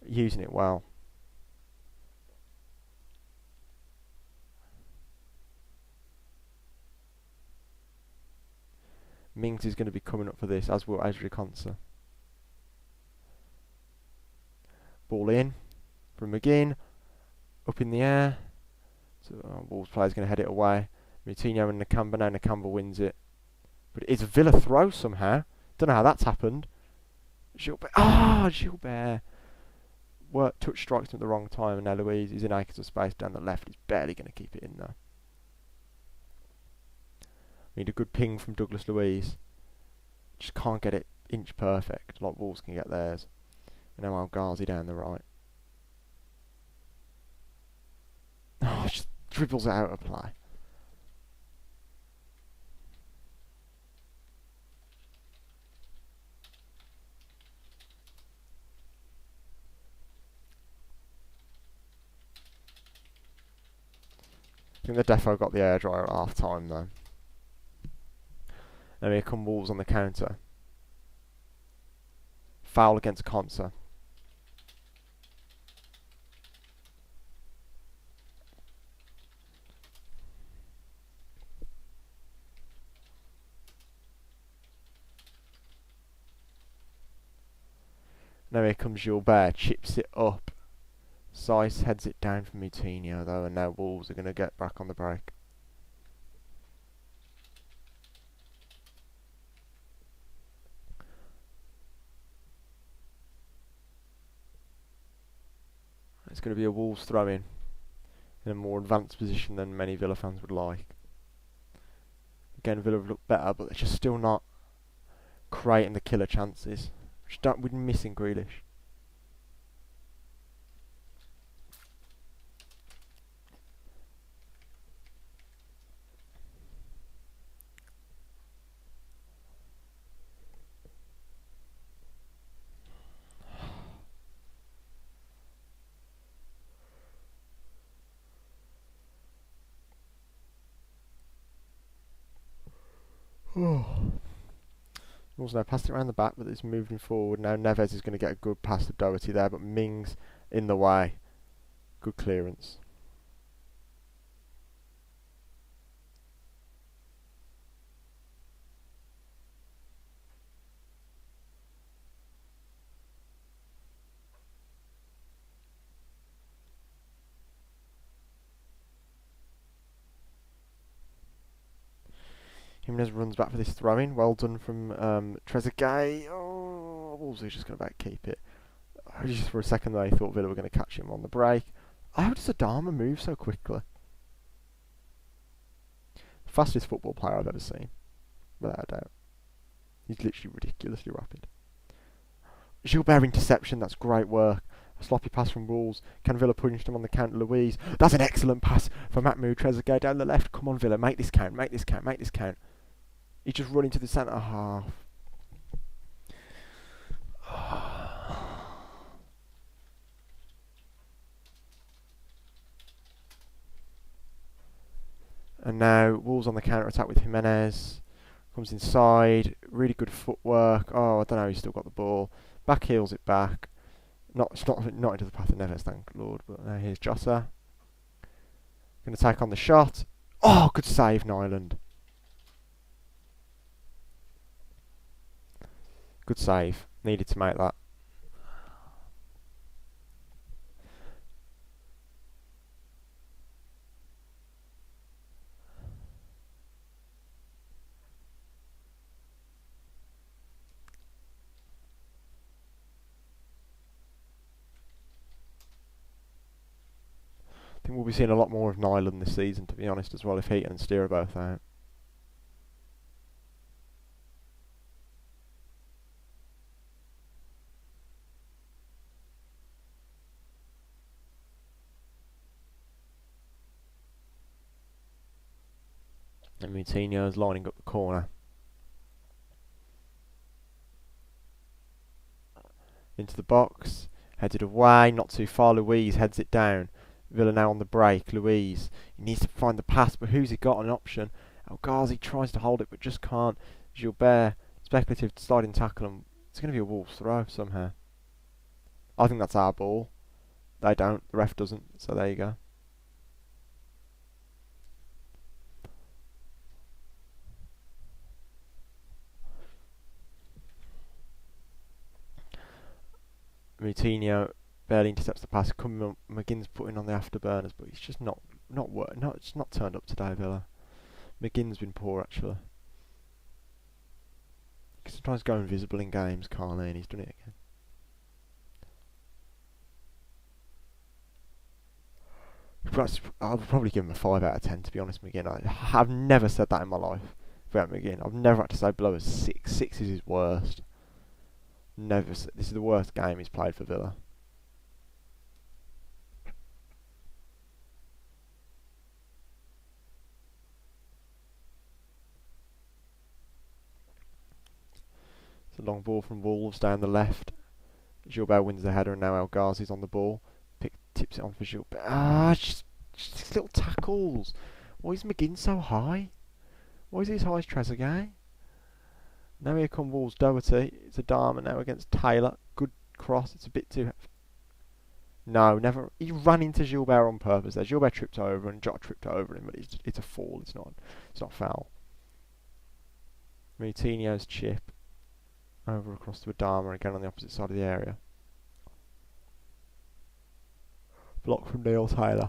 [SPEAKER 2] Using it well. Mings is going to be coming up for this, as will Ezri Konsa. Ball in from McGinn. Up in the air. So, Wolves player's going to head it away. Moutinho and Nakamba. Now Nakamba wins it. But it is a Villa throw somehow. Don't know how that's happened. Gilbert. Gilbert. Touch strikes him at the wrong time, and now Louise is in acres of space down the left. He's barely going to keep it in there. We need a good ping from Douglas Luiz. Just can't get it inch perfect like Wolves can get theirs. And now El Ghazi down the right. Oh, just dribbles it out of play. I think the defo got the air dryer at half time though. Now here come Wolves on the counter. Foul against Konsa. Now here comes Gilbert, chips it up. Zeiss heads it down for Moutinho though, and now Wolves are going to get back on the break. It's going to be a Wolves throw-in in a more advanced position than many Villa fans would like. Again, Villa have looked better, but they're just still not creating the killer chances. We're missing Grealish. Also now passed it around the back, but it's moving forward. Now Neves is going to get a good pass to Doherty there, but Mings in the way. Good clearance. Jimenez runs back for this throw-in. Well done from Trezeguet. Oh, Wolves are just going to back keep it. Just for a second there, I thought Villa were going to catch him on the break. How does Adama move so quickly? Fastest football player I've ever seen, without a doubt. He's literally ridiculously rapid. Gilbert interception. That's great work. A sloppy pass from Wolves. Can Villa punish them on the counter? Louise. That's an excellent pass from Mahmoud Trezeguet down the left. Come on, Villa, make this count. Make this count. Make this count. He's just running to the centre half. And now Wolves on the counter attack with Jimenez. Comes inside, really good footwork. Oh, I don't know, he's still got the ball. Back heels it back. It's not into the path of Neves, thank Lord. But now here's Jota. Going to take on the shot. Oh, good save, Nyland. Good save. Needed to make that. I think we'll be seeing a lot more of Nyland this season, to be honest, as well, if Heaton and Steer are both out. And Moutinho's lining up the corner. Into the box. Headed away, not too far. Louise heads it down. Villa now on the break. Louise, he needs to find the pass, but who's he got an option? El Ghazi tries to hold it, but just can't. Gilbert, speculative sliding tackle, and it's going to be a Wolves throw somehow. I think that's our ball. They don't. The ref doesn't. So there you go. Moutinho barely intercepts the pass. McGinn's putting on the afterburners, but he's just it's not turned up today, Villa. McGinn's been poor actually. He can sometimes go invisible in games, can't he? And he's done it again. I'll probably give him a 5 out of 10, to be honest, McGinn. I've never said that in my life about McGinn. I've never had to say below a 6. 6 is his worst. This is the worst game he's played for Villa. It's a long ball from Wolves down the left. Gilbert wins the header, and now El Ghazi's on the ball. Tips it on for Gilbert. Just these little tackles. Why is McGinn so high? Why is he as high as Trezeguet? Now here come Wolves. Doherty. It's a Dharma now against Taylor. Good cross. It's a bit too... No, never. He ran into Gilbert on purpose there. Gilbert tripped over and Jota tripped over him, but it's a fall. It's not foul. Moutinho's chip. Over across to Adama again on the opposite side of the area. Block from Neil Taylor.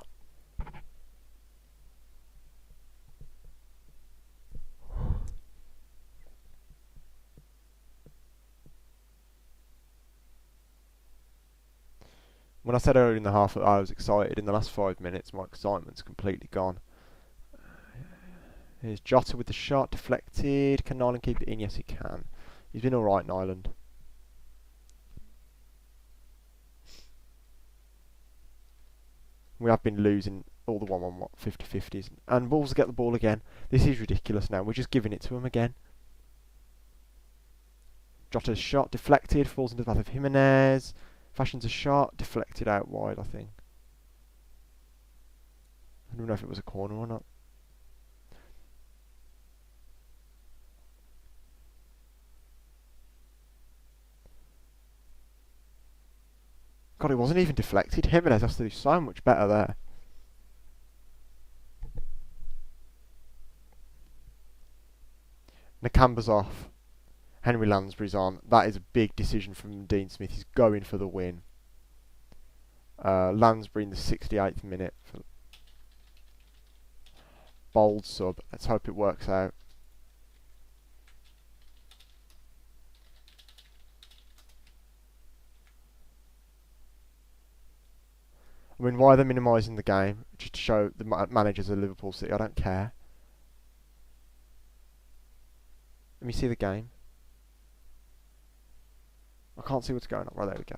[SPEAKER 2] When I said earlier in the half that I was excited, in the last 5 minutes my excitement's completely gone. Here's Jota with the shot, deflected. Can Nyland keep it in? Yes he can. He's been alright, Nyland. We have been losing all the 1-1 50-50s. And Wolves get the ball again. This is ridiculous now. We're just giving it to them again. Jota's shot, deflected, falls into the path of Jimenez. Fashions a shot, deflected out wide, I think. I don't know if it was a corner or not. God, it wasn't even deflected. Jimenez has to do so much better there. Nakamba's off. Henry Lansbury's on. That is a big decision from Dean Smith. He's going for the win. Lansbury in the 68th minute. Bold sub. Let's hope it works out. I mean, why are they minimising the game? Just to show the managers of Liverpool City. I don't care. Let me see the game. I can't see what's going on. Right, there we go.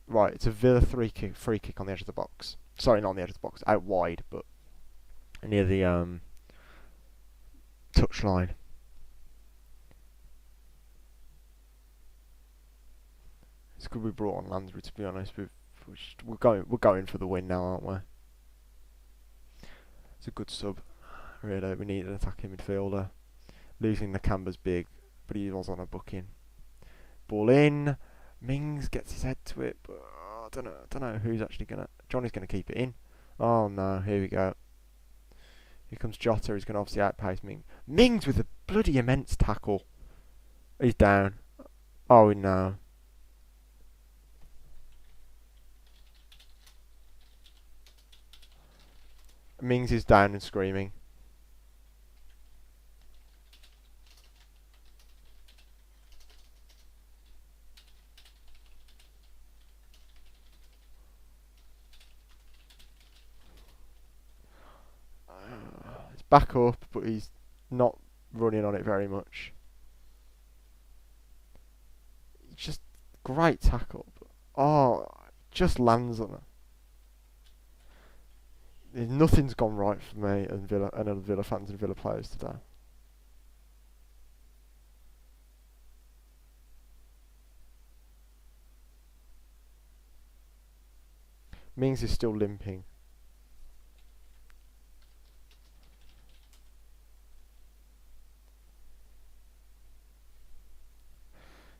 [SPEAKER 2] Right, it's a Villa free kick on the edge of the box. Sorry, not on the edge of the box. Out wide, but near the touch line. It's good we brought on Lansbury, to be honest. We're going for the win now, aren't we? It's a good sub. Really, we need an attacking midfielder. Losing the Camber's big, but he was on a booking. Ball in. Mings gets his head to it, but I don't know who's actually gonna. Johnny's gonna keep it in. Oh no, here we go. Here comes Jota. He's gonna obviously outpace Mings. Mings with a bloody immense tackle. He's down. Oh no. Mings is down and screaming. It's back up, but he's not running on it very much. Just great tackle. Oh, just lands on it. Nothing's gone right for me and Villa and other Villa fans and Villa players today. Mings is still limping.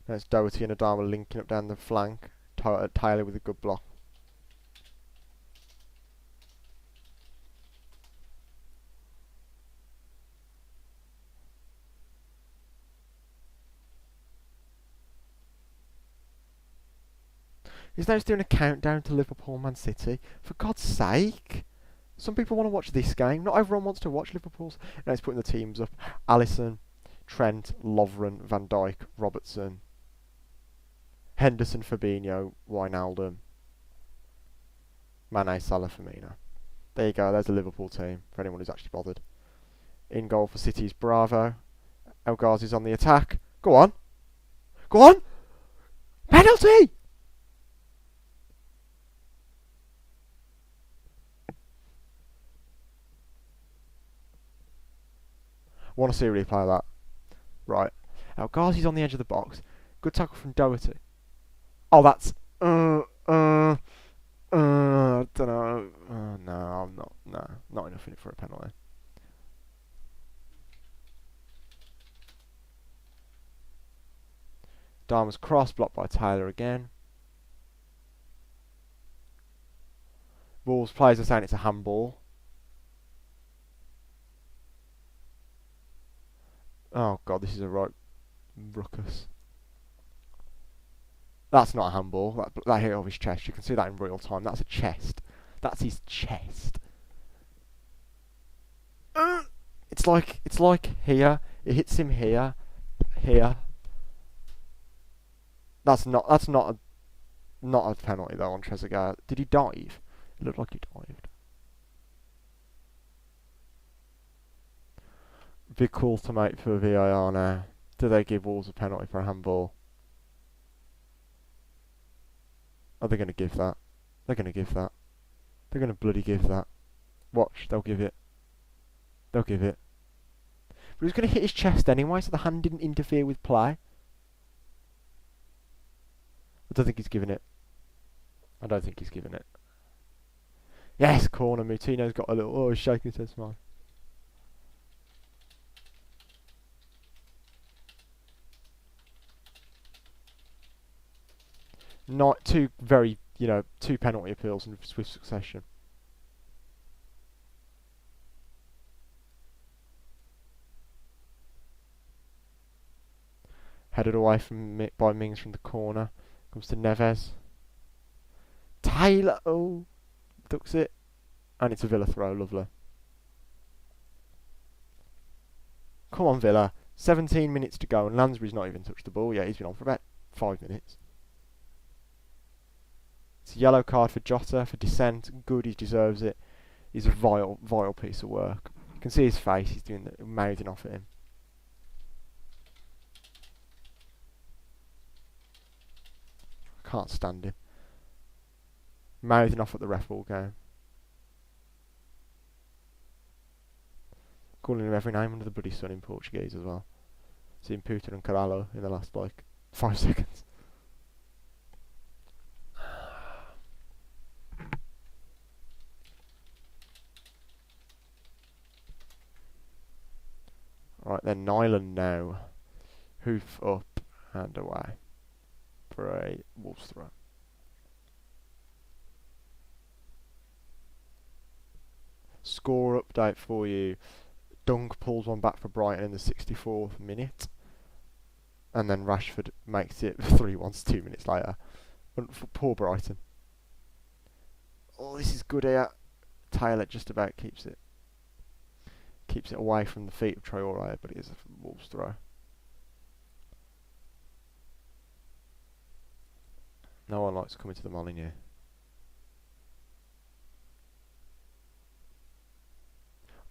[SPEAKER 2] Now it's Doherty and Adama linking up down the flank. Taylor with a good block. He's now doing a countdown to Liverpool Man City. For God's sake! Some people want to watch this game. Not everyone wants to watch Liverpool's. Now he's putting the teams up. Alisson, Trent, Lovren, Van Dijk, Robertson, Henderson, Fabinho, Wijnaldum, Mane, Salah, Firmino. There you go. There's the Liverpool team for anyone who's actually bothered. In goal for City's Bravo. El Ghazi's on the attack. Go on. Go on. Penalty! Want to see a replay of that. Right. El Ghazi's on the edge of the box. Good tackle from Doherty. Oh, that's... I don't know. No, I'm not. No, not enough in it for a penalty. Dharma's cross, blocked by Taylor again. Wolves players are saying it's a handball. Oh god, this is a right ruckus. That's not a handball. That hit off his chest. You can see that in real time. That's a chest. That's his chest. It's like here. It hits him here. Here. That's not a penalty though on Trezeguet. Did he dive? It looked like he dived. Big call to make for VAR now. Do they give Wolves a penalty for a handball? Are they going to give that? They're going to give that. They're going to bloody give that. Watch, they'll give it. They'll give it. But he was going to hit his chest anyway, so the hand didn't interfere with play. I don't think he's giving it. I don't think he's giving it. Yes, corner. Moutinho's got a little... Oh, he's shaking his head smile. Not two very, two penalty appeals in swift succession. Headed away from by Mings from the corner. Comes to Neves. Taylor, oh, ducks it. And it's a Villa throw, lovely. Come on, Villa. 17 minutes to go and Lansbury's not even touched the ball yet. He's been on for about 5 minutes. It's a yellow card for Jota for dissent. Good, he deserves it. He's a vile, vile piece of work. You can see his face. He's doing the mouthing off at him. I can't stand him. Mouthing off at the ref all game. Calling him every name under the bloody sun in Portuguese as well. Seeing Putin and Caralho in the last 5 seconds. then Nyland now. Hoof up and away for a Wolves throw. Score update for you. Dunk pulls one back for Brighton in the 64th minute. And then Rashford makes it 3-1 2 minutes later. Poor Brighton. Oh, this is good here. Taylor just about keeps it away from the feet of Traore, but it is a Wolves throw. No one likes coming to the Molineux.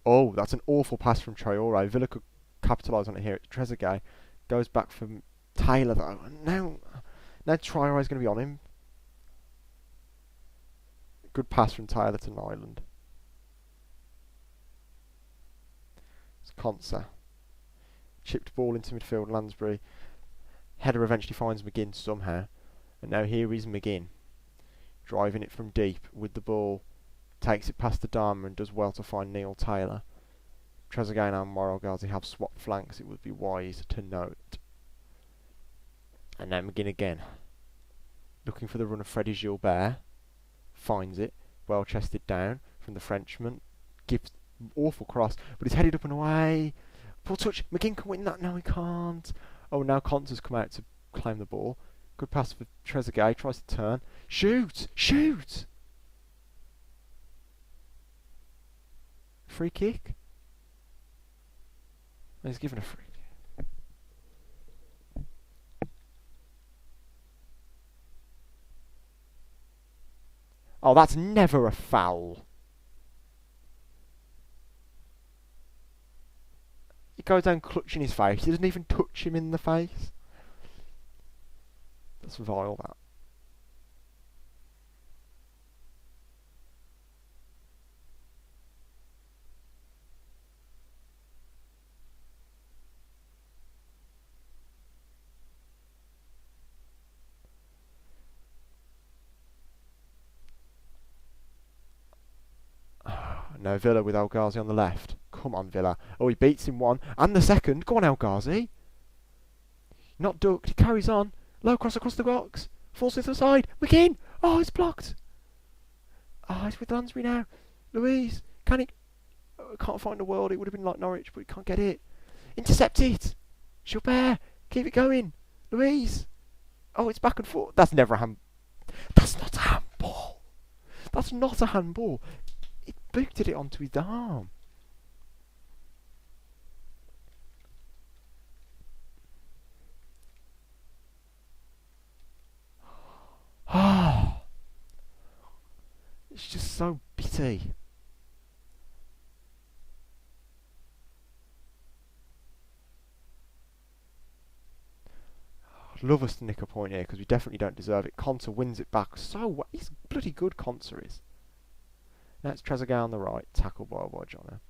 [SPEAKER 2] Oh, that's an awful pass from Traore. Villa could capitalise on it here. Trezeguet goes back from Taylor though. Now Traore is going to be on him. Good pass from Taylor to Nyland. It's Konsa. Chipped ball into midfield, Lansbury. Header eventually finds McGinn somehow. And now here is McGinn. Driving it from deep with the ball. Takes it past the Dharma and does well to find Neil Taylor. Trezeguet and Mauro Ghazi have swapped flanks, it would be wise to note. And now McGinn again. Looking for the run of Freddie Gilbert. Finds it. Well chested down from the Frenchman. Gives awful cross, but he's headed up and away. Poor touch. McGinn can win that. No, he can't. Oh, now Conte's come out to claim the ball. Good pass for Trezeguet. Tries to turn. Shoot! Shoot! Free kick? He's given a free kick. Oh, that's never a foul. He goes down clutching his face. He doesn't even touch him in the face. That's vile, that. No, Villa with El Ghazi on the left. Come on, Villa. Oh, he beats him one. And the second. Go on, El Ghazi. Not ducked. He carries on. Low cross across the box. Falls to the side. McGinn. Oh, it's blocked. Oh, it's with Lansbury now. Louise. Can he... Oh, can't find the world. It would have been like Norwich, but he can't get it. Intercept it. Gilbert. Keep it going. Louise. Oh, it's back and forth. That's never a hand... That's not a handball. That's not a handball. He booted it onto his arm. Ah, it's just so bitty. I'd love us to nick a point here because we definitely don't deserve it. Konsa wins it back so well. He's bloody good, Konsa is. Now it's Trezeguet on the right, tackled by Jono.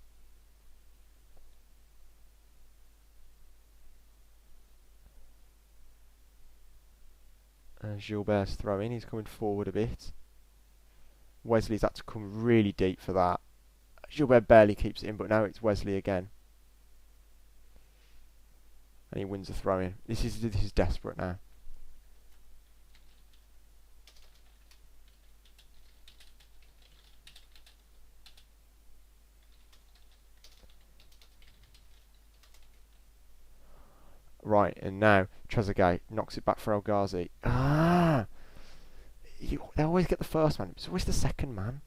[SPEAKER 2] And Gilbert's throwing, he's coming forward a bit. Wesley's had to come really deep for that. Gilbert barely keeps it in, but now it's Wesley again. And he wins the throw-in. This is desperate now. Right, and now Trezeguet knocks it back for El Ghazi. Ah! They always get the first man. It's always the second man.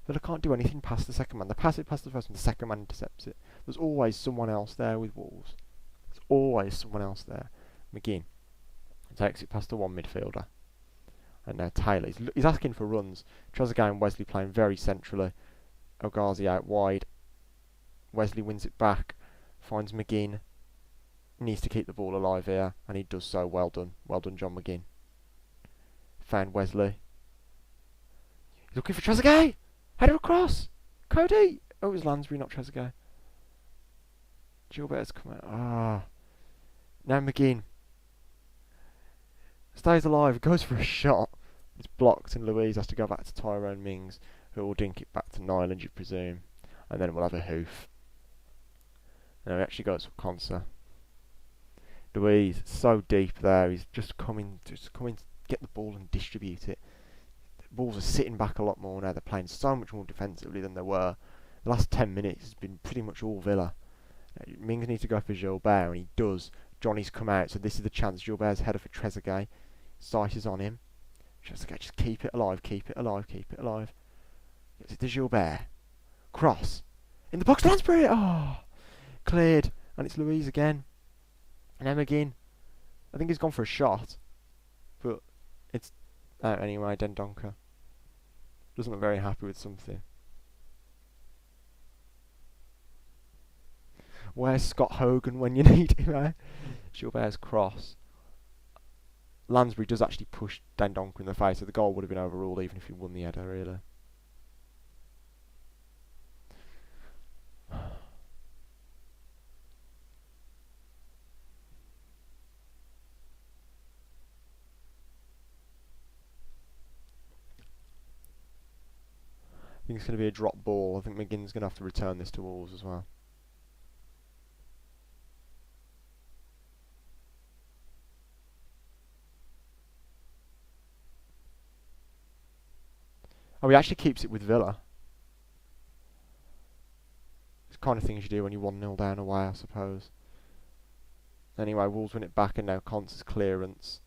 [SPEAKER 2] But I can't do anything past the second man. They pass it past the first man. The second man intercepts it. There's always someone else there with Wolves. There's always someone else there. McGinn takes it past the one midfielder. And now Taylor. He's asking for runs. Trezeguet and Wesley playing very centrally. El Ghazi out wide. Wesley wins it back. Finds McGinn. Needs to keep the ball alive here, and he does so. Well done. Well done, John McGinn. Found Wesley. He's looking for Trezeguet! Header across! Cody! Oh, it was Lansbury, not Trezeguet. Gilbert's come out. Ah. Now McGinn. Stays alive, goes for a shot. It's blocked, and Louise has to go back to Tyrone Mings, who will dink it back to Nyland, you presume. And then we'll have a hoof. No, he actually goes for Conser. Luiz, so deep there. He's just coming to get the ball and distribute it. The Wolves are sitting back a lot more now. They're playing so much more defensively than they were. The last 10 minutes has been pretty much all Villa. Mings needs to go for Gilbert, and he does. Johnny's come out, so this is the chance. Gilbert's header for Trezeguet. Sight is on him. Trezeguet, just keep it alive, keep it alive, keep it alive. Gets it to Gilbert. Cross. In the box, Lansbury! Oh! Cleared. And it's Luiz again. And then McGinn. I think he's gone for a shot. But it's out anyway, Dendoncker. Doesn't look very happy with something. Where's Scott Hogan when you need him, eh? Gilbert's cross. Lansbury does actually push Dendoncker in the face, so the goal would have been overruled even if he won the header, really. I think it's going to be a drop ball. I think McGinn's going to have to return this to Wolves as well. Oh, he actually keeps it with Villa. It's the kind of things you do when you're 1-0 down away, I suppose. Anyway, Wolves win it back, and now Conser's clearance.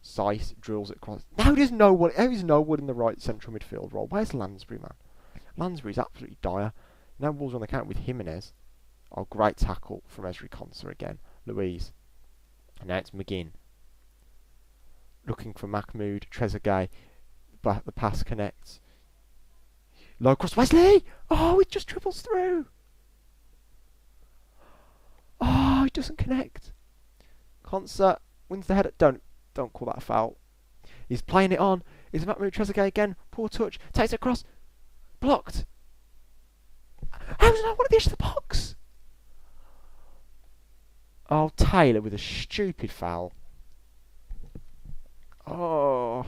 [SPEAKER 2] Seiss drills it across. Now there's no one. There is no one in the right central midfield role. Where's Lansbury, man? Lansbury's absolutely dire. Now Wolves on the count with Jimenez. Oh, great tackle from Ezri Konsa again. Luiz. And now it's McGinn. Looking for Mahmoud. Trezeguet. But the pass connects. Low cross. Wesley! Oh, it just dribbles through. Oh, it doesn't connect. Konsa wins the header. Don't call that a foul. He's playing it on. Is Mahmoud Trezeguet again? Poor touch. Takes it across. Blocked. How's that one at the edge of the box? Oh, Taylor with a stupid foul. Oh.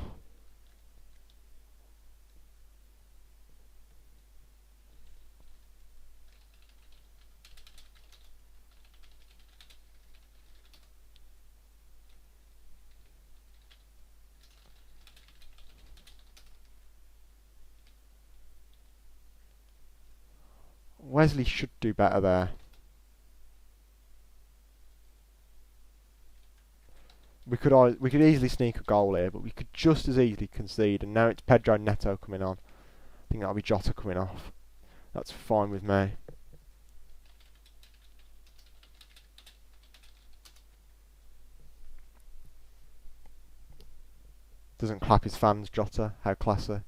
[SPEAKER 2] Wesley should do better there. We could easily sneak a goal here, but we could just as easily concede. And now it's Pedro Neto coming on. I think that'll be Jota coming off. That's fine with me. Doesn't clap his fans, Jota. How classy.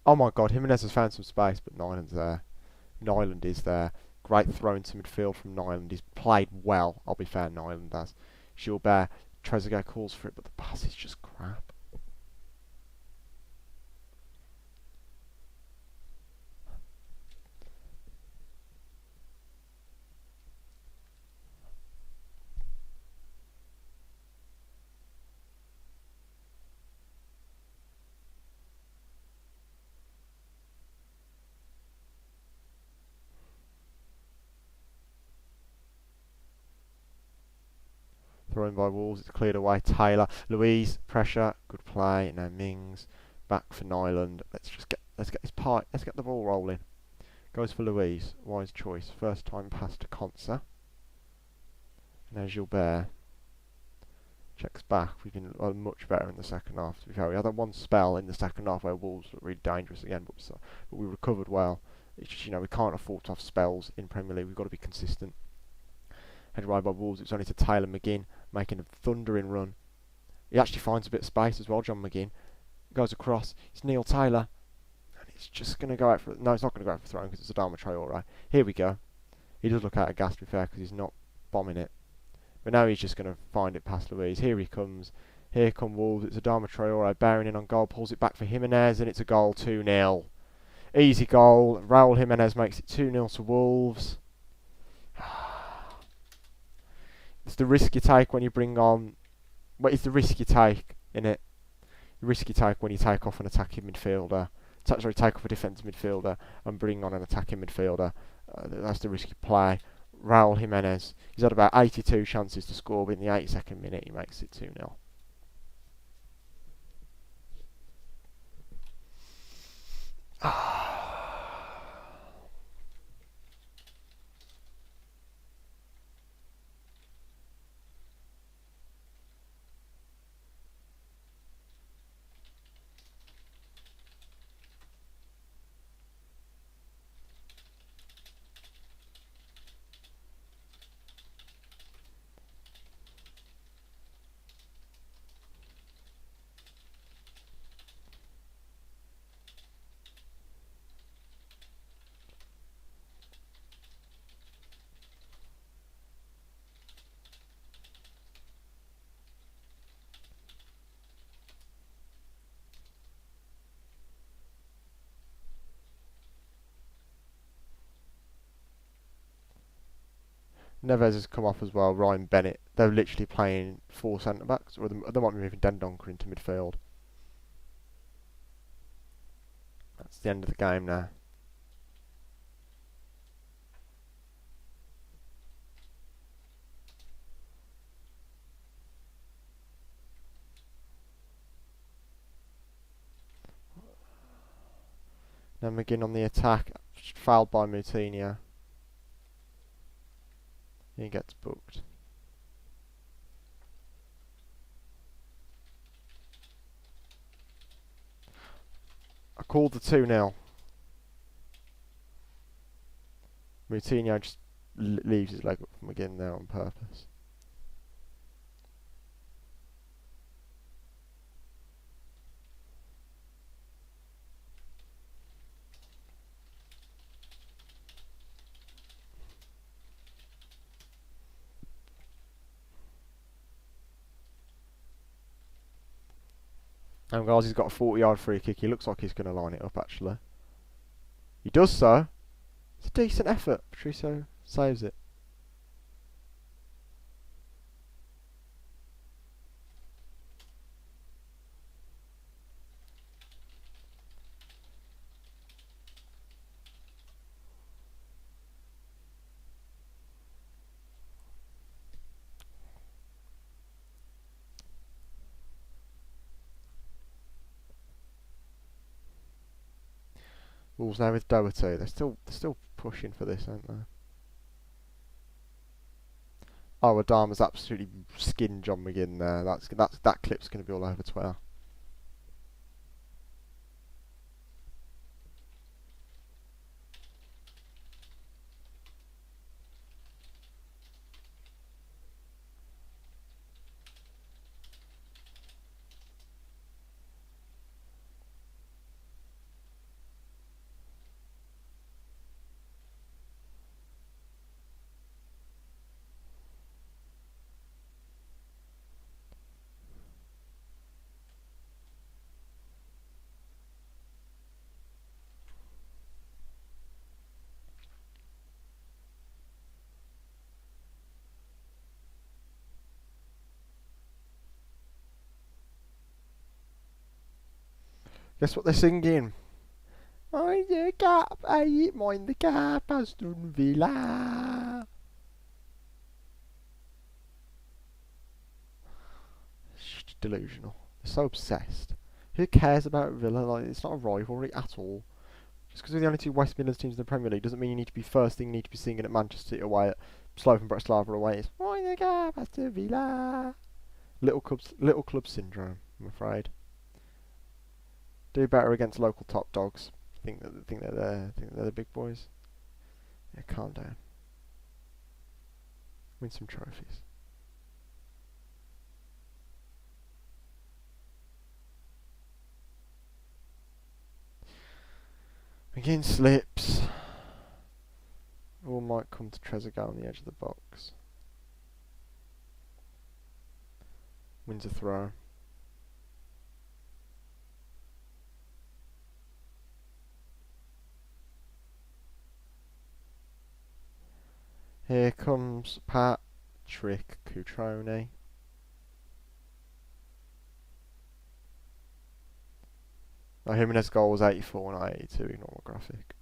[SPEAKER 2] Oh my god, Jimenez has found some space, but Nyland's there. Nyland is there. Great throw into midfield from Nyland. He's played well, I'll be fair, Nyland has. Gilbert, Trezeguet calls for it, but the pass is just crap. Thrown by Wolves, it's cleared away. Taylor, Luiz, pressure, good play. Now Mings, back for Nyland. Let's get the ball rolling. Goes for Luiz, wise choice. First time pass to Konsa. Now Gilbert checks back. We've been much better in the second half. To be fair, we had that one spell in the second half where Wolves looked really dangerous again, but we recovered well. It's just, we can't afford to have spells in Premier League. We've got to be consistent. Headed right by Wolves. It's only to Taylor McGinn, making a thundering run. He actually finds a bit of space as well, John McGinn. Goes across. It's Neil Taylor. And it's just going to go out for... No, it's not going to go out for throwing because it's Adama Traore. Here we go. He does look out of gas, to be fair, because he's not bombing it. But now he's just going to find it past Luiz. Here he comes. Here come Wolves. It's Adama Traore bearing in on goal. Pulls it back for Jimenez, and it's a goal. 2-0. Easy goal. Raul Jimenez makes it 2-0 to Wolves. It's the risk you take when you bring on. What is the risk you take in it? The risk you take when you take off an attacking midfielder. Sorry, take off a defensive midfielder and bring on an attacking midfielder. That's the risk you play. Raul Jimenez. He's had about 82 chances to score, but in the 82nd minute he makes it 2-0. Neves has come off as well. Ryan Bennett. They're literally playing 4 centre backs, or they might be moving Dendoncker into midfield. That's the end of the game now. Now McGinn on the attack, fouled by Moutinho. He gets booked. I called the 2-0. Moutinho just leaves his leg up from McGinn there on purpose. And guys, he's got a 40-yard free kick. He looks like he's going to line it up, actually. He does so. It's a decent effort. Patricio saves it. Wolves now with Doherty. They're still pushing for this, aren't they? Oh, Adama's absolutely skinned John McGinn there. That clip's going to be all over Twitter. Guess what they're singing? Mind the gap, mind the gap, Aston Villa. Delusional. They're so obsessed. Who cares about Villa? Like, it's not a rivalry at all. Just because we're the only 2 West Midlands teams in the Premier League doesn't mean you need to be first thing you need to be singing at Manchester City away, at Slovan Bratislava away. It's mind the gap, Aston Villa. Little club syndrome, I'm afraid. Do better against local top dogs. Think they're the big boys. Yeah, calm down. Win some trophies. McGinn slips. All might come to Trezeguet on the edge of the box. Wins a throw. Here comes Pat Trick, Cutrone. Now Jimenez's goal was 84 and 82, ignore my graphic.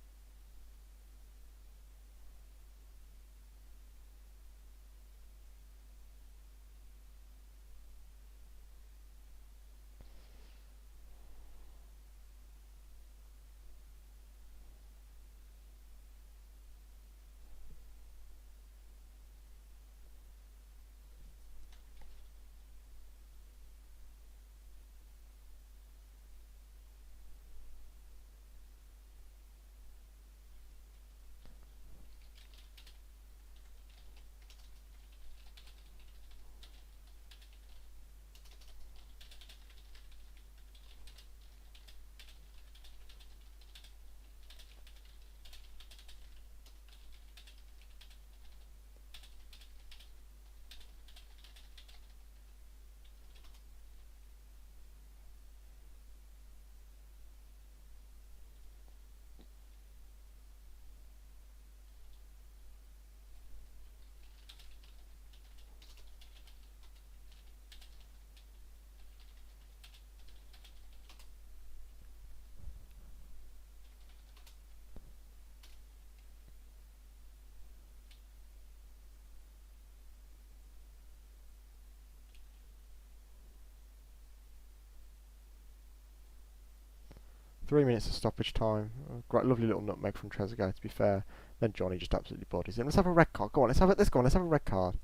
[SPEAKER 2] Three minutes of stoppage time. Great, lovely little nutmeg from Trezeguet, to be fair. Then Johnny just absolutely bodies him. Let's have a red card. Go on, let's have it. Let's go on. Let's have a red card.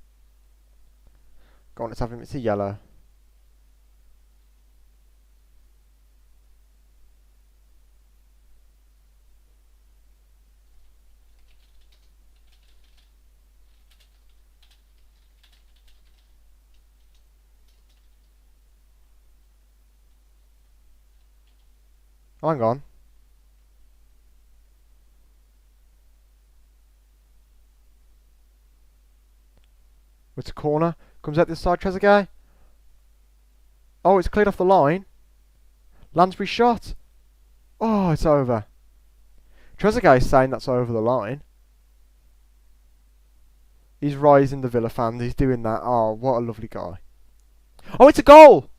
[SPEAKER 2] Go on, let's have him. It's a yellow. Oh, hang on. It's a corner. Comes out this side, Trezeguet. Oh, it's cleared off the line. Lansbury shot. Oh, it's over. Trezeguet is saying that's over the line. He's rising the Villa fans. He's doing that. Oh, what a lovely guy. Oh, it's a goal.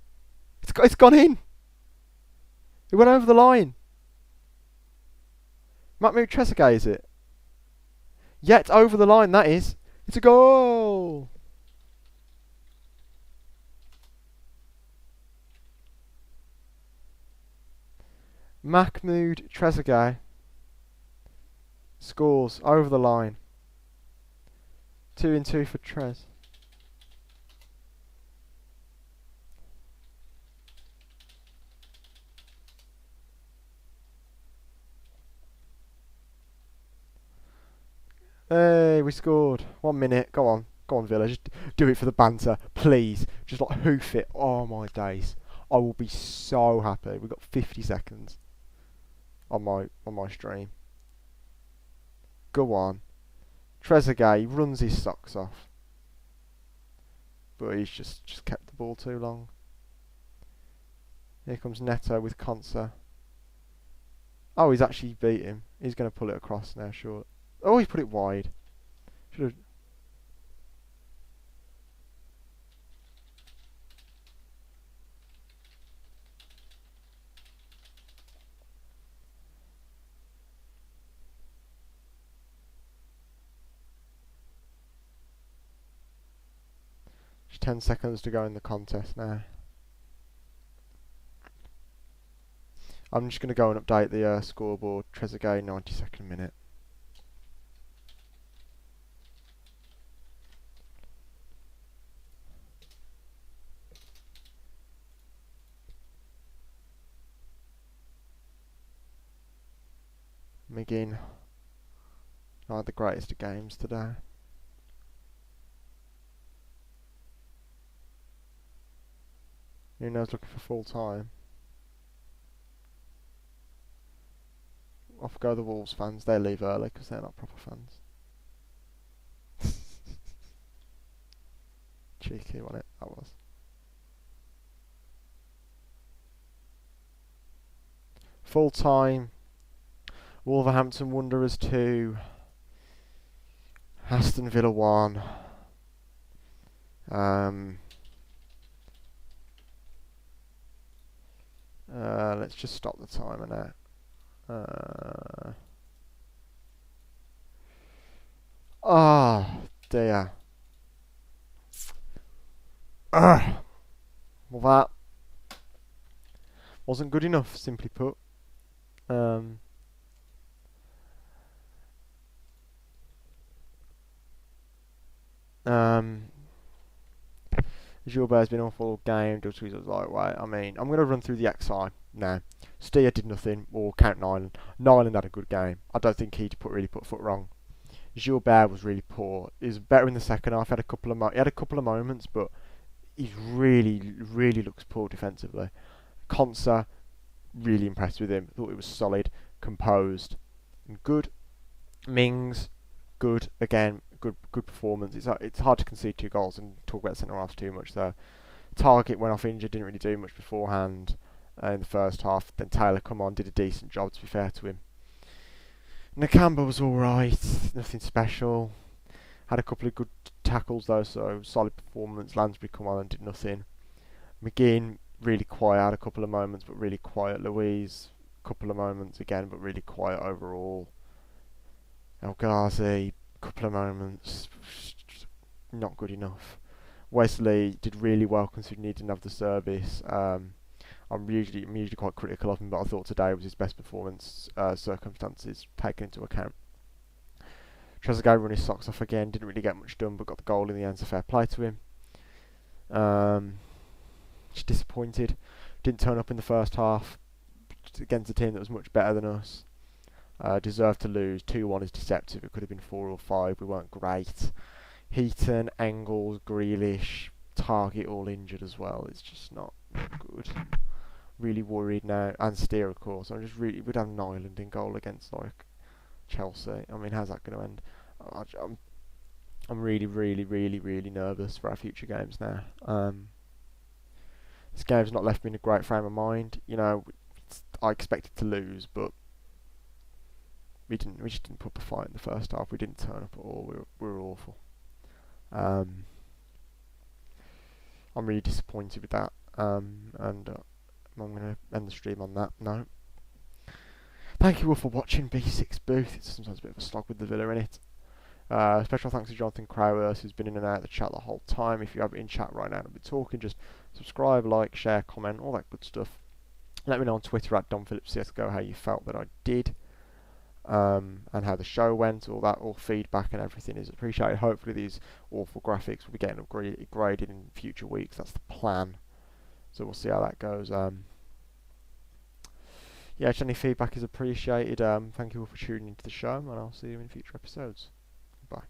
[SPEAKER 2] It's gone in. It went over the line. Mahmoud Trezeguet, is it? Yeah, it's over the line, that is. It's a goal. Mahmoud Trezeguet scores over the line. 2-2 for Trez. Hey, we scored. 1 minute. Go on. Go on, Villa. Just do it for the banter. Please. Just like hoof it. Oh, my days. I will be so happy. We've got 50 seconds on my stream. Go on. Trezeguet runs his socks off. But he's just kept the ball too long. Here comes Neto with Conser. Oh, he's actually beat him. He's going to pull it across now, sure. Oh, he's put it wide. Should have. Just 10 seconds to go in the contest now. I'm just going to go and update the scoreboard. Trezeguet, 92nd minute. McGinn, not had the greatest of games today. Nuno's looking for full time. Off go the Wolves fans. They leave early because they're not proper fans. Cheeky, wasn't it? That was. Full time. Wolverhampton Wanderers 2. Aston Villa 1. Let's just stop the timer now. Oh dear. Well, that wasn't good enough, simply put. Um, um, Gilbert's been awful all game. Just was like, right. I mean, I'm going to run through the XI now. Steer did nothing, or count Nyland. Nyland had a good game. I don't think he really put foot wrong. Gilbert was really poor. He was better in the second half. He had a couple of moments, but he's really looks poor defensively. Conser, really impressed with him. Thought he was solid, composed, and good. Mings, good again. Good performance. It's hard to concede 2 goals and talk about centre halves too much though. Target went off injured, didn't really do much beforehand in the first half. Then Taylor come on, did a decent job to be fair to him. Nakamba was alright, nothing special. Had a couple of good tackles though, so solid performance. Lansbury come on and did nothing. McGinn, really quiet, had a couple of moments but really quiet. Louise, couple of moments again but really quiet overall. El Ghazi, couple of moments, not good enough. Wesley did really well considering he didn't have the service. I'm usually quite critical of him, but I thought today was his best performance, circumstances taken into account. Trezeguet run his socks off again, didn't really get much done, but got the goal in the end, so fair play to him. Just disappointed. Didn't turn up in the first half against a team that was much better than us. Deserved to lose. 2-1 is deceptive. It could have been 4 or 5. We weren't great. Heaton, Engels, Grealish, Target all injured as well. It's just not good. Really worried now. And Steer, of course. We'd have Nyland in goal against like Chelsea. I mean, how's that going to end? I'm really nervous for our future games now. This game's not left me in a great frame of mind. You know, I expected to lose, but we just didn't put up a fight in the first half. We didn't turn up at all. We were awful. I'm really disappointed with that. And I'm going to end the stream on that note. Thank you all for watching B6 Booth. It's sometimes a bit of a slog with the Villa in it. Special thanks to Jonathan Crowers, who's been in and out of the chat the whole time. If you have it in chat right now and I'll be talking, just subscribe, like, share, comment, all that good stuff. Let me know on Twitter at Dom Phillips CSGO how you felt that I did. And how the show went, all feedback and everything is appreciated. Hopefully these awful graphics will be getting upgraded in future weeks. That's the plan. So we'll see how that goes. Yeah, just any feedback is appreciated. Thank you all for tuning into the show, and I'll see you in future episodes. Bye.